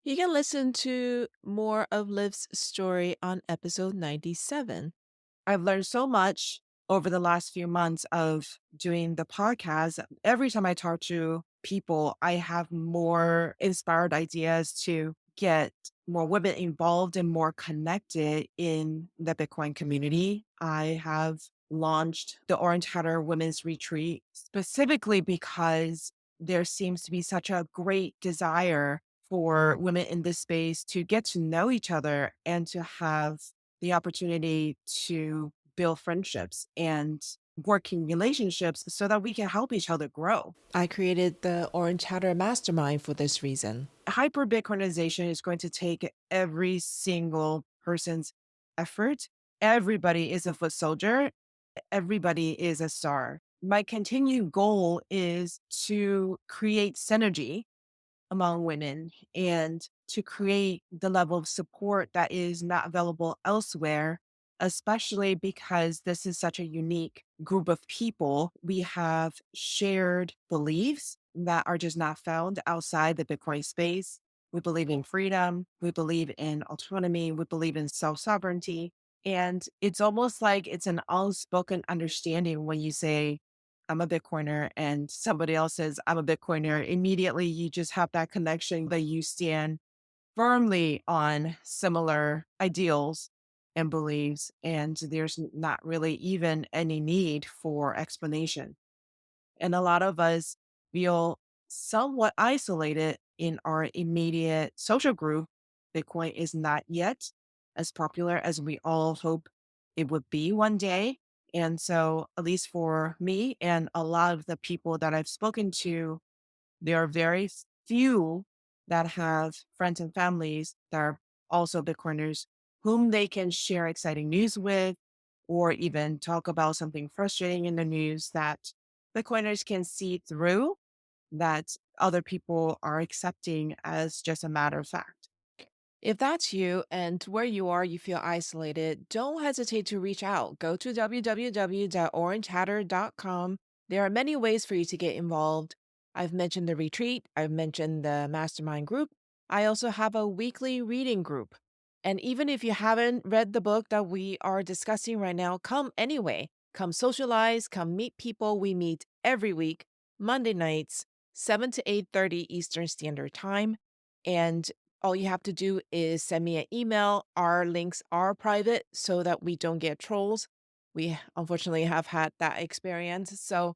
You can listen to more of Liv's story on episode 97. I've learned so much over the last few months of doing the podcast. Every time I talk to people, I have more inspired ideas to get more women involved and more connected in the Bitcoin community. I have launched the Orange Hatter Women's Retreat specifically because there seems to be such a great desire for women in this space to get to know each other and to have the opportunity to build friendships and working relationships so that we can help each other grow. I created the Orange Hatter Mastermind for this reason. Hyper Bitcoinization is going to take every single person's effort. Everybody is a foot soldier. Everybody is a star. My continued goal is to create synergy among women and to create the level of support that is not available elsewhere, especially because this is such a unique group of people. We have shared beliefs that are just not found outside the Bitcoin space. We believe in freedom. We believe in autonomy. We believe in self-sovereignty. And it's almost like it's an unspoken understanding when you say, I'm a Bitcoiner, and somebody else says, I'm a Bitcoiner, immediately you just have that connection that you stand firmly on similar ideals and beliefs, and there's not really even any need for explanation. And a lot of us feel somewhat isolated in our immediate social group. Bitcoin is not yet as popular as we all hope it would be one day. And so, at least for me and a lot of the people that I've spoken to, there are very few that have friends and families that are also Bitcoiners whom they can share exciting news with, or even talk about something frustrating in the news that Bitcoiners can see through, that other people are accepting as just a matter of fact. If that's you and where you are, you feel isolated, don't hesitate to reach out. Go to www.orangehatter.com. There are many ways for you to get involved. I've mentioned the retreat, I've mentioned the mastermind group. I also have a weekly reading group. And even if you haven't read the book that we are discussing right now, come anyway. Come socialize, come meet people. We meet every week, Monday nights, 7 to 8:30 Eastern Standard Time. And all you have to do is send me an email. Our links are private so that we don't get trolls. We unfortunately have had that experience. So,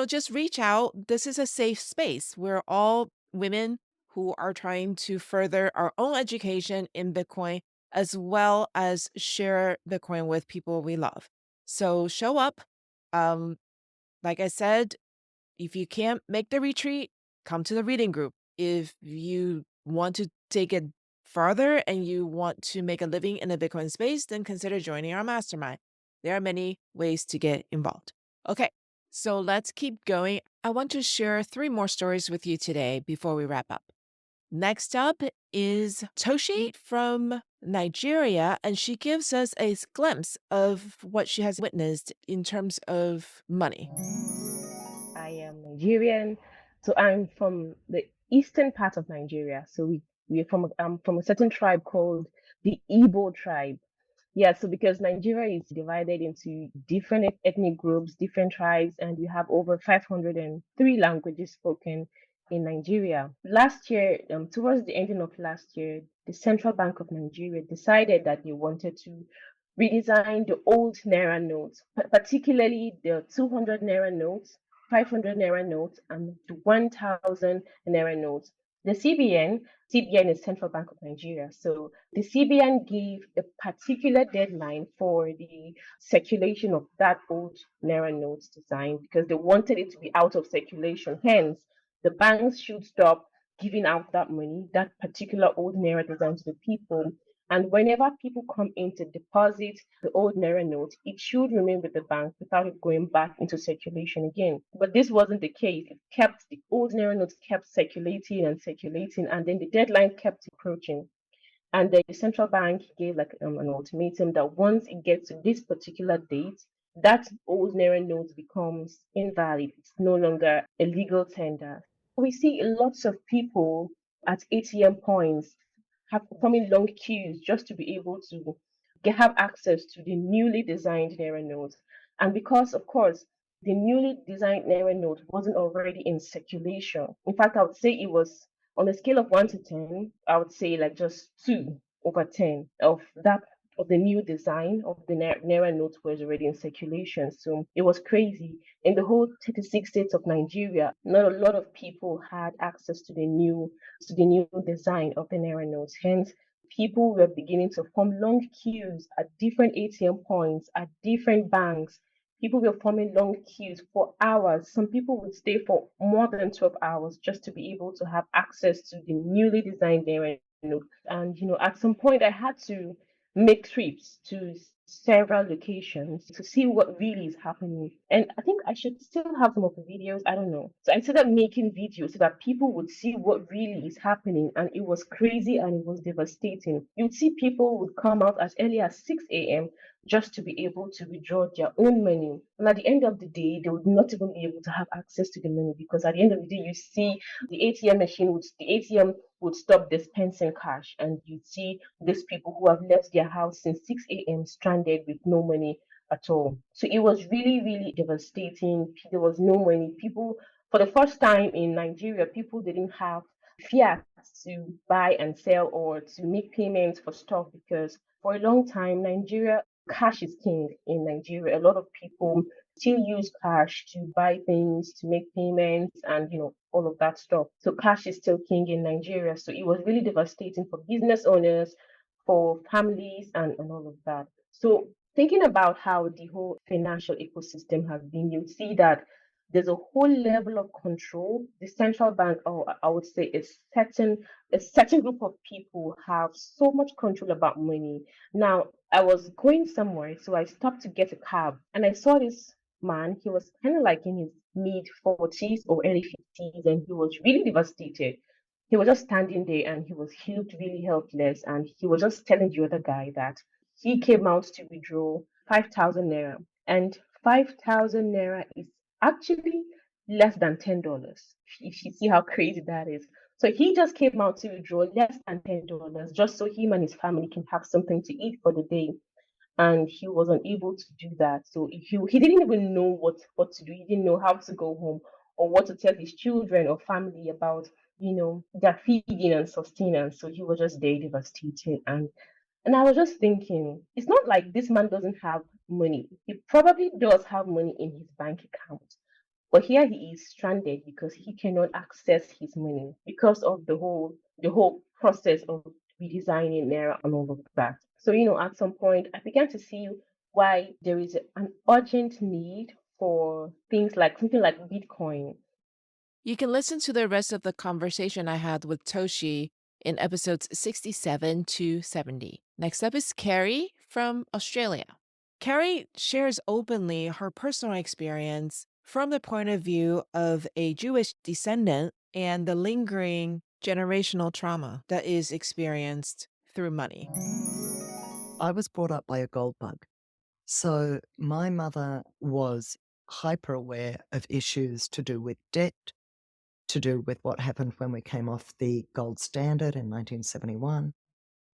just reach out. This is a safe space. We're all women who are trying to further our own education in Bitcoin, as well as share Bitcoin with people we love. So show up. Um, like I said, if you can't make the retreat, come to the reading group. If you want to take it farther and you want to make a living in the Bitcoin space, then consider joining our mastermind. There are many ways to get involved. Okay, so let's keep going. I want to share 3 more stories with you today before we wrap up. Next up is Toshi from Nigeria, and she gives us a glimpse of what she has witnessed in terms of money. I am Nigerian, so I'm from the eastern part of Nigeria. So we're from a certain tribe called the Igbo tribe. Yeah, so because Nigeria is divided into different ethnic groups, different tribes, and we have over 503 languages spoken in Nigeria. Last year, towards the ending of last year, the Central Bank of Nigeria decided that they wanted to redesign the old Naira notes, particularly the 200 Naira notes, 500 Naira notes, and the 1,000 Naira notes. The CBN is Central Bank of Nigeria. So the CBN gave a particular deadline for the circulation of that old Naira notes design because they wanted it to be out of circulation. Hence, the banks should stop giving out that money, that particular old Naira design to the people. And whenever people come in to deposit the old Naira note, it should remain with the bank without it going back into circulation again. But this wasn't the case. The old Naira notes kept circulating and circulating, and then the deadline kept approaching. And the central bank gave an ultimatum that once it gets to this particular date, that old Naira note becomes invalid. It's no longer a legal tender. We see lots of people at ATM points forming long queues just to be able to have access to the newly designed Naira notes. And because, of course, the newly designed Naira note wasn't already in circulation. In fact, I would say it was on a scale of 1 to 10, I would say like just 2/10 of the new design of the Naira note was already in circulation. So it was crazy. In the whole 36 states of Nigeria, not a lot of people had access to the new design of the Naira notes. Hence, people were beginning to form long queues at different ATM points, at different banks. People were forming long queues for hours. Some people would stay for more than 12 hours just to be able to have access to the newly designed Naira note. And, at some point I had to make trips to several locations to see what really is happening. And I think I should still have some of the videos. I don't know. So I started making videos so that people would see what really is happening. And it was crazy and it was devastating. You'd see people would come out as early as 6 a.m. just to be able to withdraw their own money. And at the end of the day, they would not even be able to have access to the money because at the end of the day, you see the ATM would stop dispensing cash, and you see these people who have left their house since 6 a.m. stranded with no money at all. So it was really, really devastating. There was no money. People, for the first time in Nigeria, people didn't have fiat to buy and sell or to make payments for stuff because for a long time, Nigeria, cash is king in Nigeria. A lot of people still use cash to buy things, to make payments, and all of that stuff. So cash is still king in Nigeria. So it was really devastating for business owners, for families, and all of that. So thinking about how the whole financial ecosystem has been, you see that there's a whole level of control. The central bank, or I would say a certain group of people have so much control about money. Now, I was going somewhere, so I stopped to get a cab, and I saw this man. He was kind of like in his mid 40s or early 50s, and he was really devastated. He was just standing there and he looked really helpless, and he was just telling the other guy that he came out to withdraw 5,000 naira, and 5,000 naira is actually less than $10. If you see how crazy that is. So he just came out to withdraw less than $10 just so him and his family can have something to eat for the day. And he was unable to do that. So he didn't even know what to do. He didn't know how to go home or what to tell his children or family about, their feeding and sustenance. So he was just very devastated. And I was just thinking, it's not like this man doesn't have money. He probably does have money in his bank account. But here he is stranded because he cannot access his money because of the whole process of redesigning Naira and all of that. So, at some point I began to see why there is an urgent need for things like something like Bitcoin. You can listen to the rest of the conversation I had with Toshi in episodes 67 to 70. Next up is Carri from Australia. Carri shares openly her personal experience from the point of view of a Jewish descendant and the lingering generational trauma that is experienced through money. I was brought up by a gold bug. So my mother was hyper aware of issues to do with debt, to do with what happened when we came off the gold standard in 1971,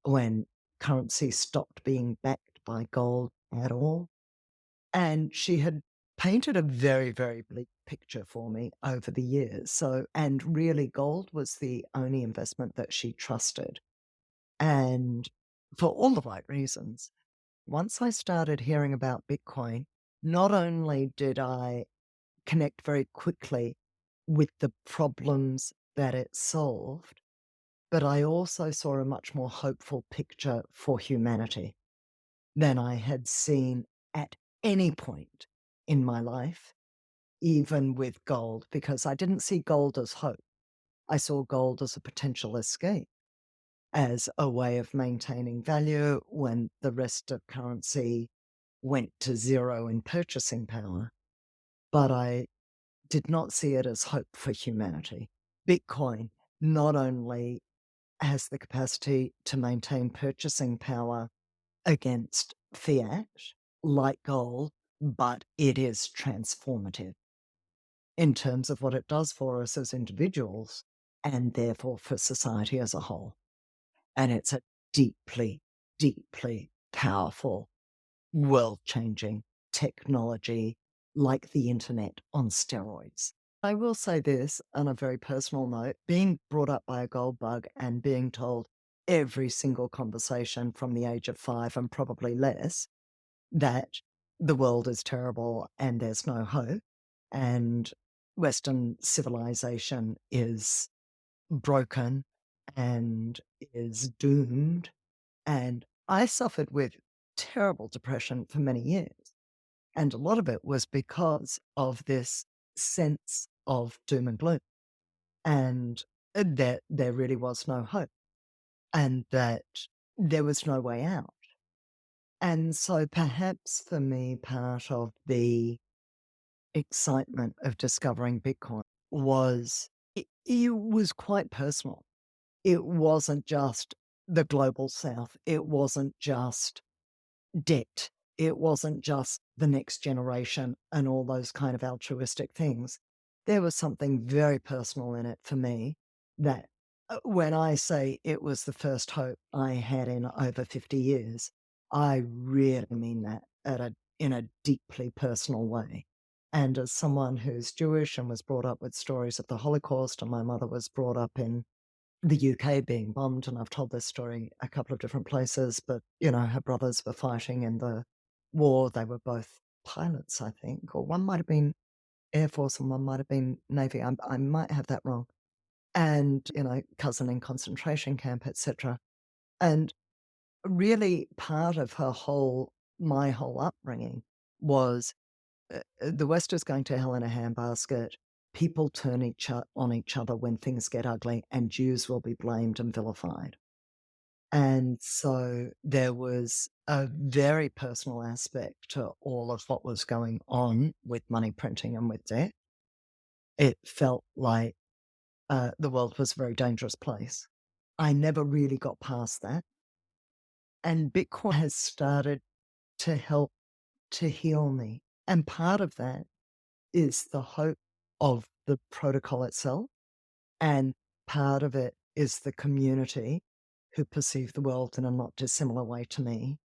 when currency stopped being backed by gold at all. And she had painted a very, very bleak picture for me over the years. And really, gold was the only investment that she trusted. And for all the right reasons. Once I started hearing about Bitcoin, not only did I connect very quickly with the problems that it solved, but I also saw a much more hopeful picture for humanity than I had seen at any point in my life, even with gold, because I didn't see gold as hope. I saw gold as a potential escape, as a way of maintaining value when the rest of currency went to zero in purchasing power. But I did not see it as hope for humanity. Bitcoin not only has the capacity to maintain purchasing power against fiat, like gold, but it is transformative in terms of what it does for us as individuals and therefore for society as a whole. And it's a deeply, deeply powerful, world-changing technology like the internet on steroids. I will say this on a very personal note, being brought up by a gold bug and being told every single conversation from the age of 5 and probably less that the world is terrible and there's no hope and Western civilization is broken and is doomed. And I suffered with terrible depression for many years. And a lot of it was because of this sense of doom and gloom, and that there really was no hope, and that there was no way out. And so perhaps for me, part of the excitement of discovering Bitcoin was it was quite personal. It wasn't just the global south. It wasn't just debt. It wasn't just the next generation and all those kind of altruistic things. There was something very personal in it for me that when I say it was the first hope I had in over 50 years, I really mean that at a in a deeply personal way. And as someone who's Jewish and was brought up with stories of the Holocaust, and my mother was brought up in the UK being bombed, and I've told this story a couple of different places, but, her brothers were fighting in the war. They were both pilots, I think, or one might have been Air Force and one might have been Navy. I might have that wrong. And, cousin in concentration camp, etc. And really part of my whole upbringing was the West is going to hell in a handbasket. People turn on each other when things get ugly, and Jews will be blamed and vilified. And so there was a very personal aspect to all of what was going on with money printing and with debt. It felt like the world was a very dangerous place. I never really got past that. And Bitcoin has started to help to heal me. And part of that is the hope of the protocol itself. And part of it is the community who perceive the world in a not dissimilar way to me,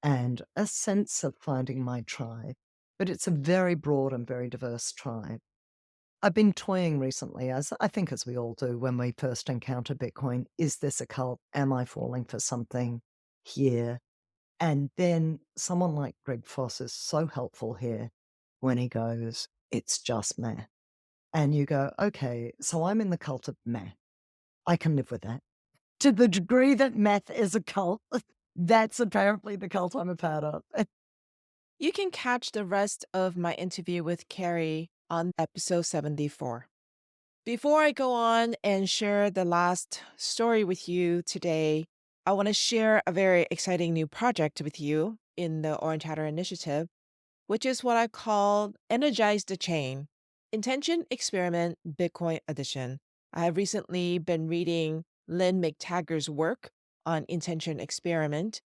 and a sense of finding my tribe. But it's a very broad and very diverse tribe. I've been toying recently, as I think as we all do when we first encounter Bitcoin, is this a cult? Am I falling for something here? And then someone like Greg Foss is so helpful here when he goes, it's just math. And you go, okay, so I'm in the cult of math. I can live with that. To the degree that math is a cult, that's apparently the cult I'm a part of. You can catch the rest of my interview with Carri on episode 74. Before I go on and share the last story with you today, I want to share a very exciting new project with you in the Orange Hatter Initiative, which is what I call Energize the Chain, Intention Experiment Bitcoin Edition. I have recently been reading Lynn McTaggart's work on Intention Experiment,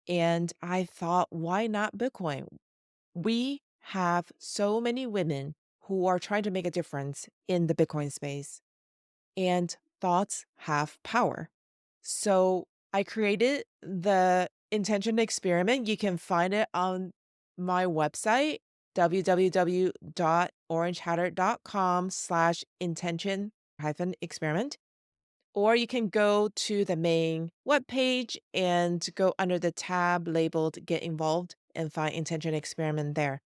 and I thought, why not Bitcoin? We have so many women who are trying to make a difference in the Bitcoin space, and thoughts have power. So I created the Intention Experiment. You can find it on my website, www.orangehatter.com/intention-experiment. Or you can go to the main webpage and go under the tab labeled Get Involved and find Intention Experiment there.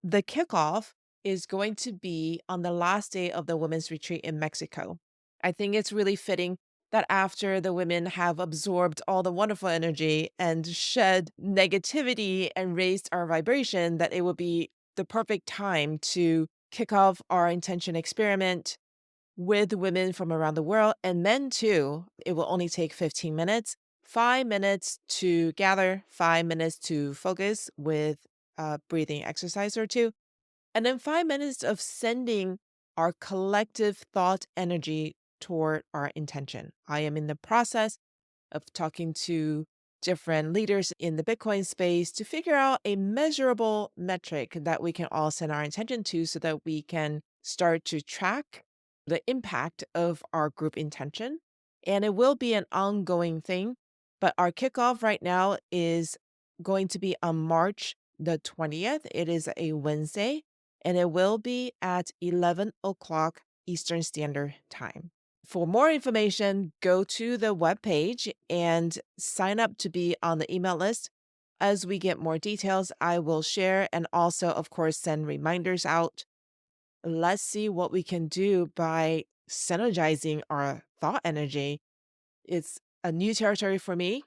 The kickoff is going to be on the last day of the Women's Retreat in Mexico. I think it's really fitting that after the women have absorbed all the wonderful energy and shed negativity and raised our vibration, that it would be the perfect time to kick off our Intention Experiment with women from around the world, and men too. It will only take 15 minutes, 5 minutes to gather, 5 minutes to focus with a breathing exercise or two, and then 5 minutes of sending our collective thought energy toward our intention. I am in the process of talking to different leaders in the Bitcoin space to figure out a measurable metric that we can all send our intention to so that we can start to track the impact of our group intention. And it will be an ongoing thing, but our kickoff right now is going to be on March the 20th. It is a Wednesday, and it will be at 11 o'clock Eastern Standard Time. For more information, go to the webpage and sign up to be on the email list. As we get more details, I will share and also, of course, send reminders out. Let's see what we can do by synergizing our thought energy. It's a new territory for me,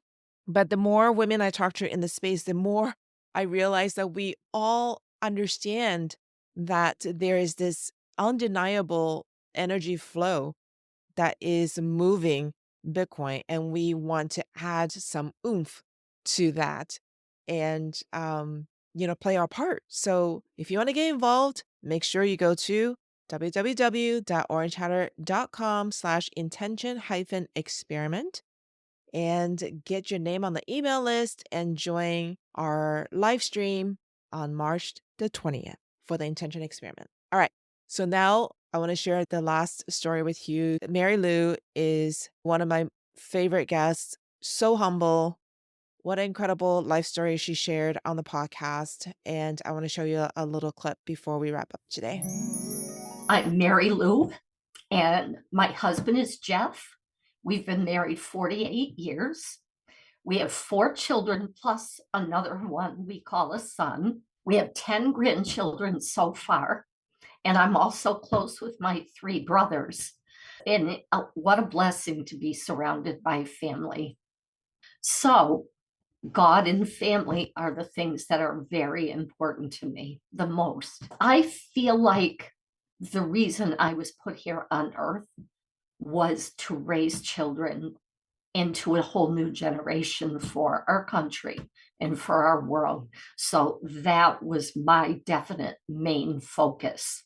but the more women I talk to in the space, the more I realize that we all understand that there is this undeniable energy flow that is moving Bitcoin, and we want to add some oomph to that and, play our part. So if you want to get involved, make sure you go to www.orangehatter.com/intention-experiment and get your name on the email list and join our live stream on March the 20th for the Intention Experiment. All right. So now I want to share the last story with you. Mary Lou is one of my favorite guests, so humble, What an incredible life story she shared on the podcast. And I want to show you a little clip before we wrap up today. I'm Mary Lou, and my husband is Jeff. We've been married 48 years. We have 4 children plus another one we call a son. We have 10 grandchildren so far. And I'm also close with my 3 brothers. And what a blessing to be surrounded by family. So, God and family are the things that are very important to me the most. I feel like the reason I was put here on earth was to raise children into a whole new generation for our country and for our world. So that was my definite main focus.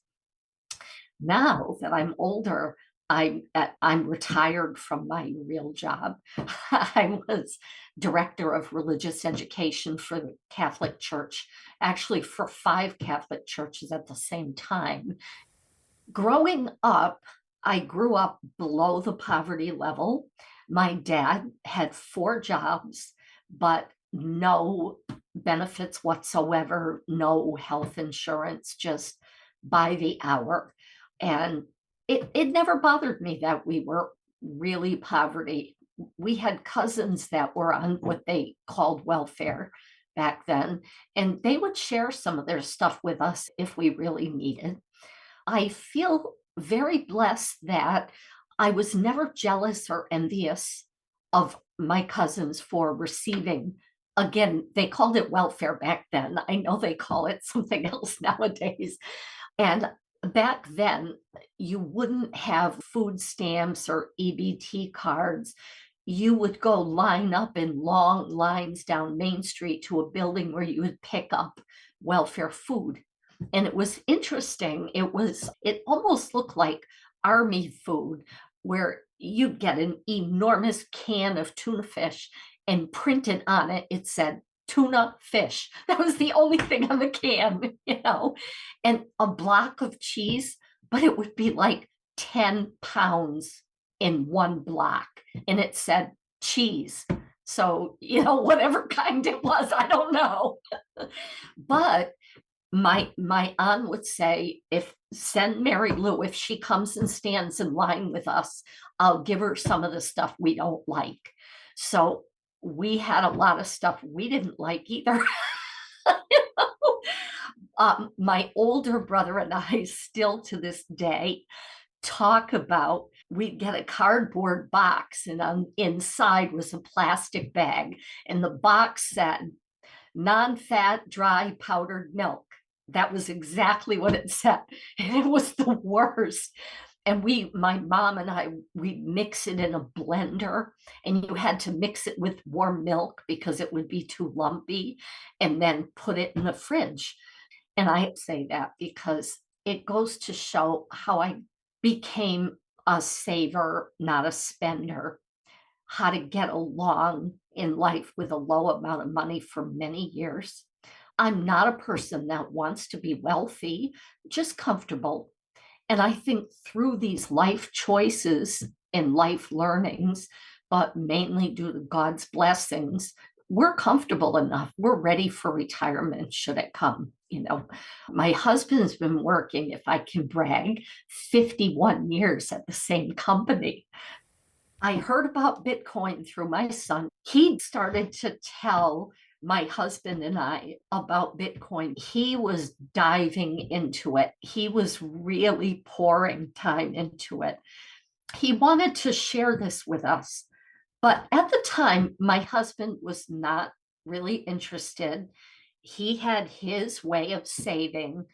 Now that I'm older, I'm retired from my real job. I was director of religious education for the Catholic Church, actually for 5 Catholic churches at the same time. Growing up, I grew up below the poverty level. My dad had 4 jobs, but no benefits whatsoever, no health insurance, just by the hour. And it never bothered me that we were really poverty. We had cousins that were on what they called welfare back then, and they would share some of their stuff with us if we really needed. I feel very blessed that I was never jealous or envious of my cousins for receiving. Again, they called it welfare back then. I know they call it something else nowadays. And back then, you wouldn't have food stamps or EBT cards. You would go line up in long lines down Main Street to a building where you would pick up welfare food. And it was interesting. It almost looked like army food, where you'd get an enormous can of tuna fish, and printed on it, it said tuna fish. That was the only thing on the can, and a block of cheese, but it would be like 10 pounds in one block. And it said cheese. So, whatever kind it was, I don't know. But my aunt would say, send Mary Lou, if she comes and stands in line with us, I'll give her some of the stuff we don't like. So we had a lot of stuff we didn't like either. My older brother and I still to this day talk about, we'd get a cardboard box, and inside was a plastic bag, and the box said non-fat dry powdered milk. That was exactly what it said. And it was the worst. And my mom and I, we'd mix it in a blender, and you had to mix it with warm milk because it would be too lumpy, and then put it in the fridge. And I say that because it goes to show how I became a saver, not a spender, how to get along in life with a low amount of money for many years. I'm not a person that wants to be wealthy, just comfortable. And I think through these life choices and life learnings, but mainly due to God's blessings, we're comfortable enough. We're ready for retirement should it come. My husband's been working, if I can brag, 51 years at the same company. I heard about Bitcoin through my son. He started to tell my husband and I about Bitcoin. He was diving into it. He was really pouring time into it. He wanted to share this with us. But at the time, my husband was not really interested. He had his way of saving.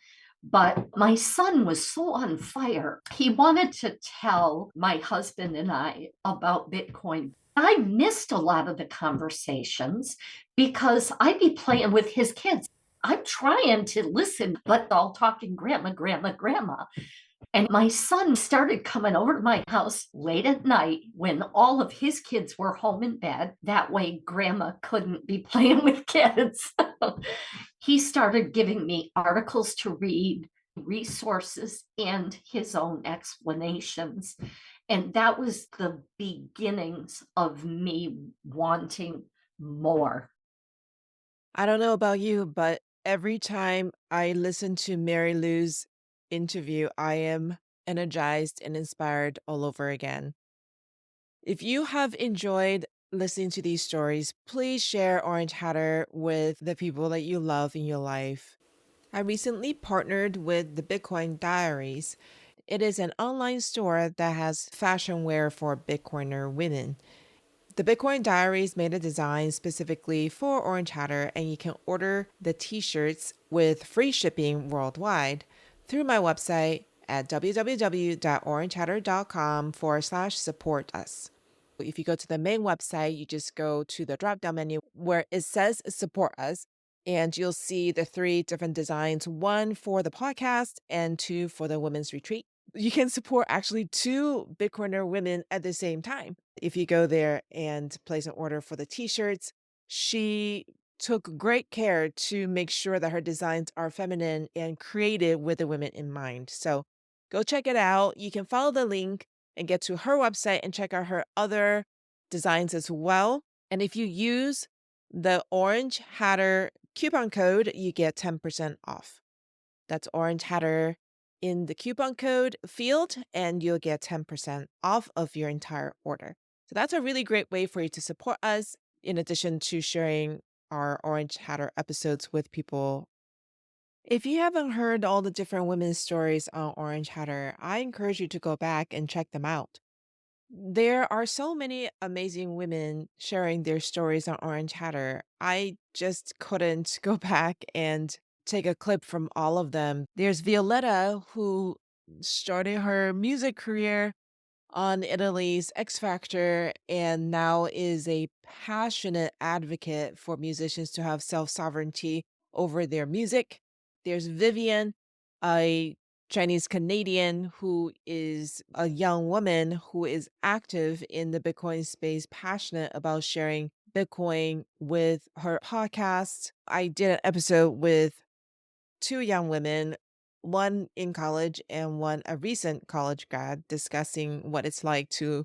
But my son was so on fire. He wanted to tell my husband and I about Bitcoin. I missed a lot of the conversations because I'd be playing with his kids. I'm trying to listen, but all talking grandma, grandma, grandma. And my son started coming over to my house late at night when all of his kids were home in bed. That way, grandma couldn't be playing with kids. He started giving me articles to read, resources, and his own explanations. And that was the beginnings of me wanting more. I don't know about you, but every time I listen to Mary Lou's interview, I am energized and inspired all over again. If you have enjoyed listening to these stories, please share Orange Hatter with the people that you love in your life. I recently partnered with the Bitcoin Diaries. It is an online store that has fashion wear for Bitcoiner women. The Bitcoin Diaries made a design specifically for Orange Hatter, and you can order the t-shirts with free shipping worldwide through my website at www.orangehatter.com/support us. If you go to the main website, you just go to the drop-down menu where it says support us, and you'll see the 3 different designs, 1 for the podcast and 2 for the women's retreat. You can support actually 2 Bitcoiner women at the same time. If you go there and place an order for the t-shirts, she took great care to make sure that her designs are feminine and created with the women in mind. So go check it out. You can follow the link and get to her website and check out her other designs as well. And if you use the Orange Hatter coupon code, you get 10% off. That's Orange Hatter in the coupon code field, and you'll get 10% off of your entire order. So that's a really great way for you to support us, in addition to sharing our Orange Hatter episodes with people. If you haven't heard all the different women's stories on Orange Hatter, I encourage you to go back and check them out. There are so many amazing women sharing their stories on Orange Hatter. I just couldn't go back and take a clip from all of them. There's Violetta, who started her music career on Italy's X Factor and now is a passionate advocate for musicians to have self-sovereignty over their music. There's Vivian, a Chinese Canadian who is a young woman who is active in the Bitcoin space, passionate about sharing Bitcoin with her podcast. I did an episode with 2 young women, one in college and one a recent college grad, discussing what it's like to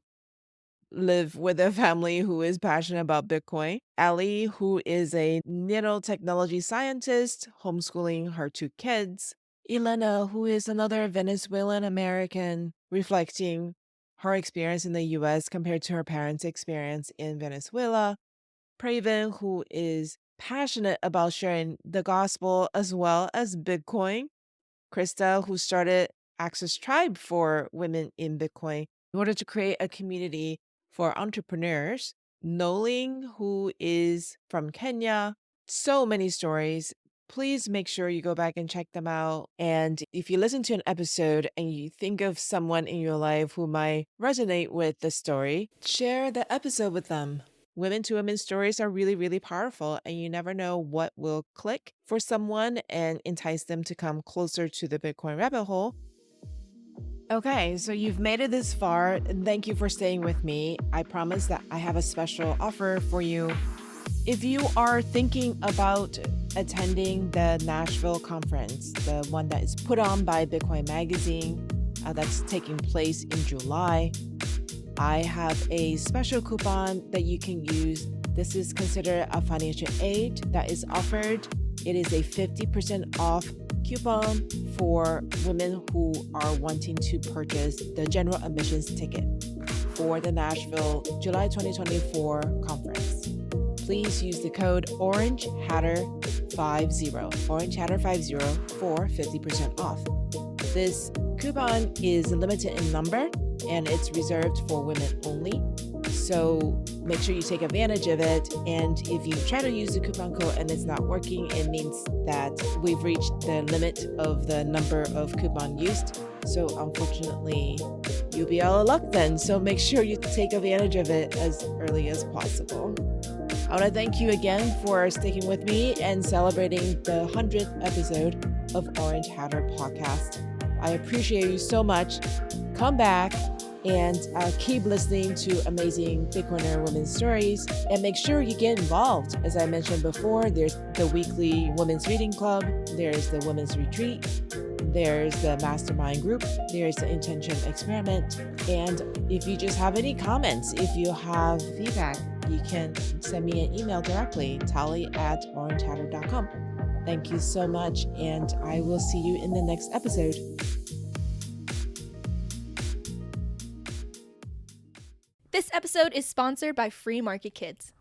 live with a family who is passionate about Bitcoin. Ali, who is a nanotechnology scientist, homeschooling her 2 kids. Elena, who is another Venezuelan American, reflecting her experience in the US compared to her parents' experience in Venezuela. Praven, who is passionate about sharing the gospel as well as Bitcoin. Krista, who started Access Tribe for women in Bitcoin in order to create a community for entrepreneurs. Noling, who is from Kenya. So many stories. Please make sure you go back and check them out. And if you listen to an episode and you think of someone in your life who might resonate with the story, share the episode with them. Women to women stories are really, really powerful, and you never know what will click for someone and entice them to come closer to the Bitcoin rabbit hole. Okay, so you've made it this far, and thank you for staying with me. I promise that I have a special offer for you. If you are thinking about attending the Nashville conference, the one that is put on by Bitcoin Magazine, that's taking place in July, I have a special coupon that you can use. This is considered a financial aid that is offered. It is a 50% off coupon for women who are wanting to purchase the general admissions ticket for the Nashville July 2024 conference. Please use the code OrangeHatter50, OrangeHatter50 for 50% off. This coupon is limited in number and it's reserved for women only. So make sure you take advantage of it. And if you try to use the coupon code and it's not working, it means that we've reached the limit of the number of coupon used. So unfortunately, you'll be out of luck then. So make sure you take advantage of it as early as possible. I want to thank you again for sticking with me and celebrating the 100th episode of Orange Hatter Podcast. I appreciate you so much. Come back and keep listening to amazing Bitcoiner women's stories, and make sure you get involved. As I mentioned before, there's the weekly women's reading club, there's the women's retreat, there's the mastermind group, there's the intention experiment. And if you just have any comments, if you have feedback, you can send me an email directly, tally@orangehatter.com. Thank you so much, and I will see you in the next episode. This episode is sponsored by Free Market Kids.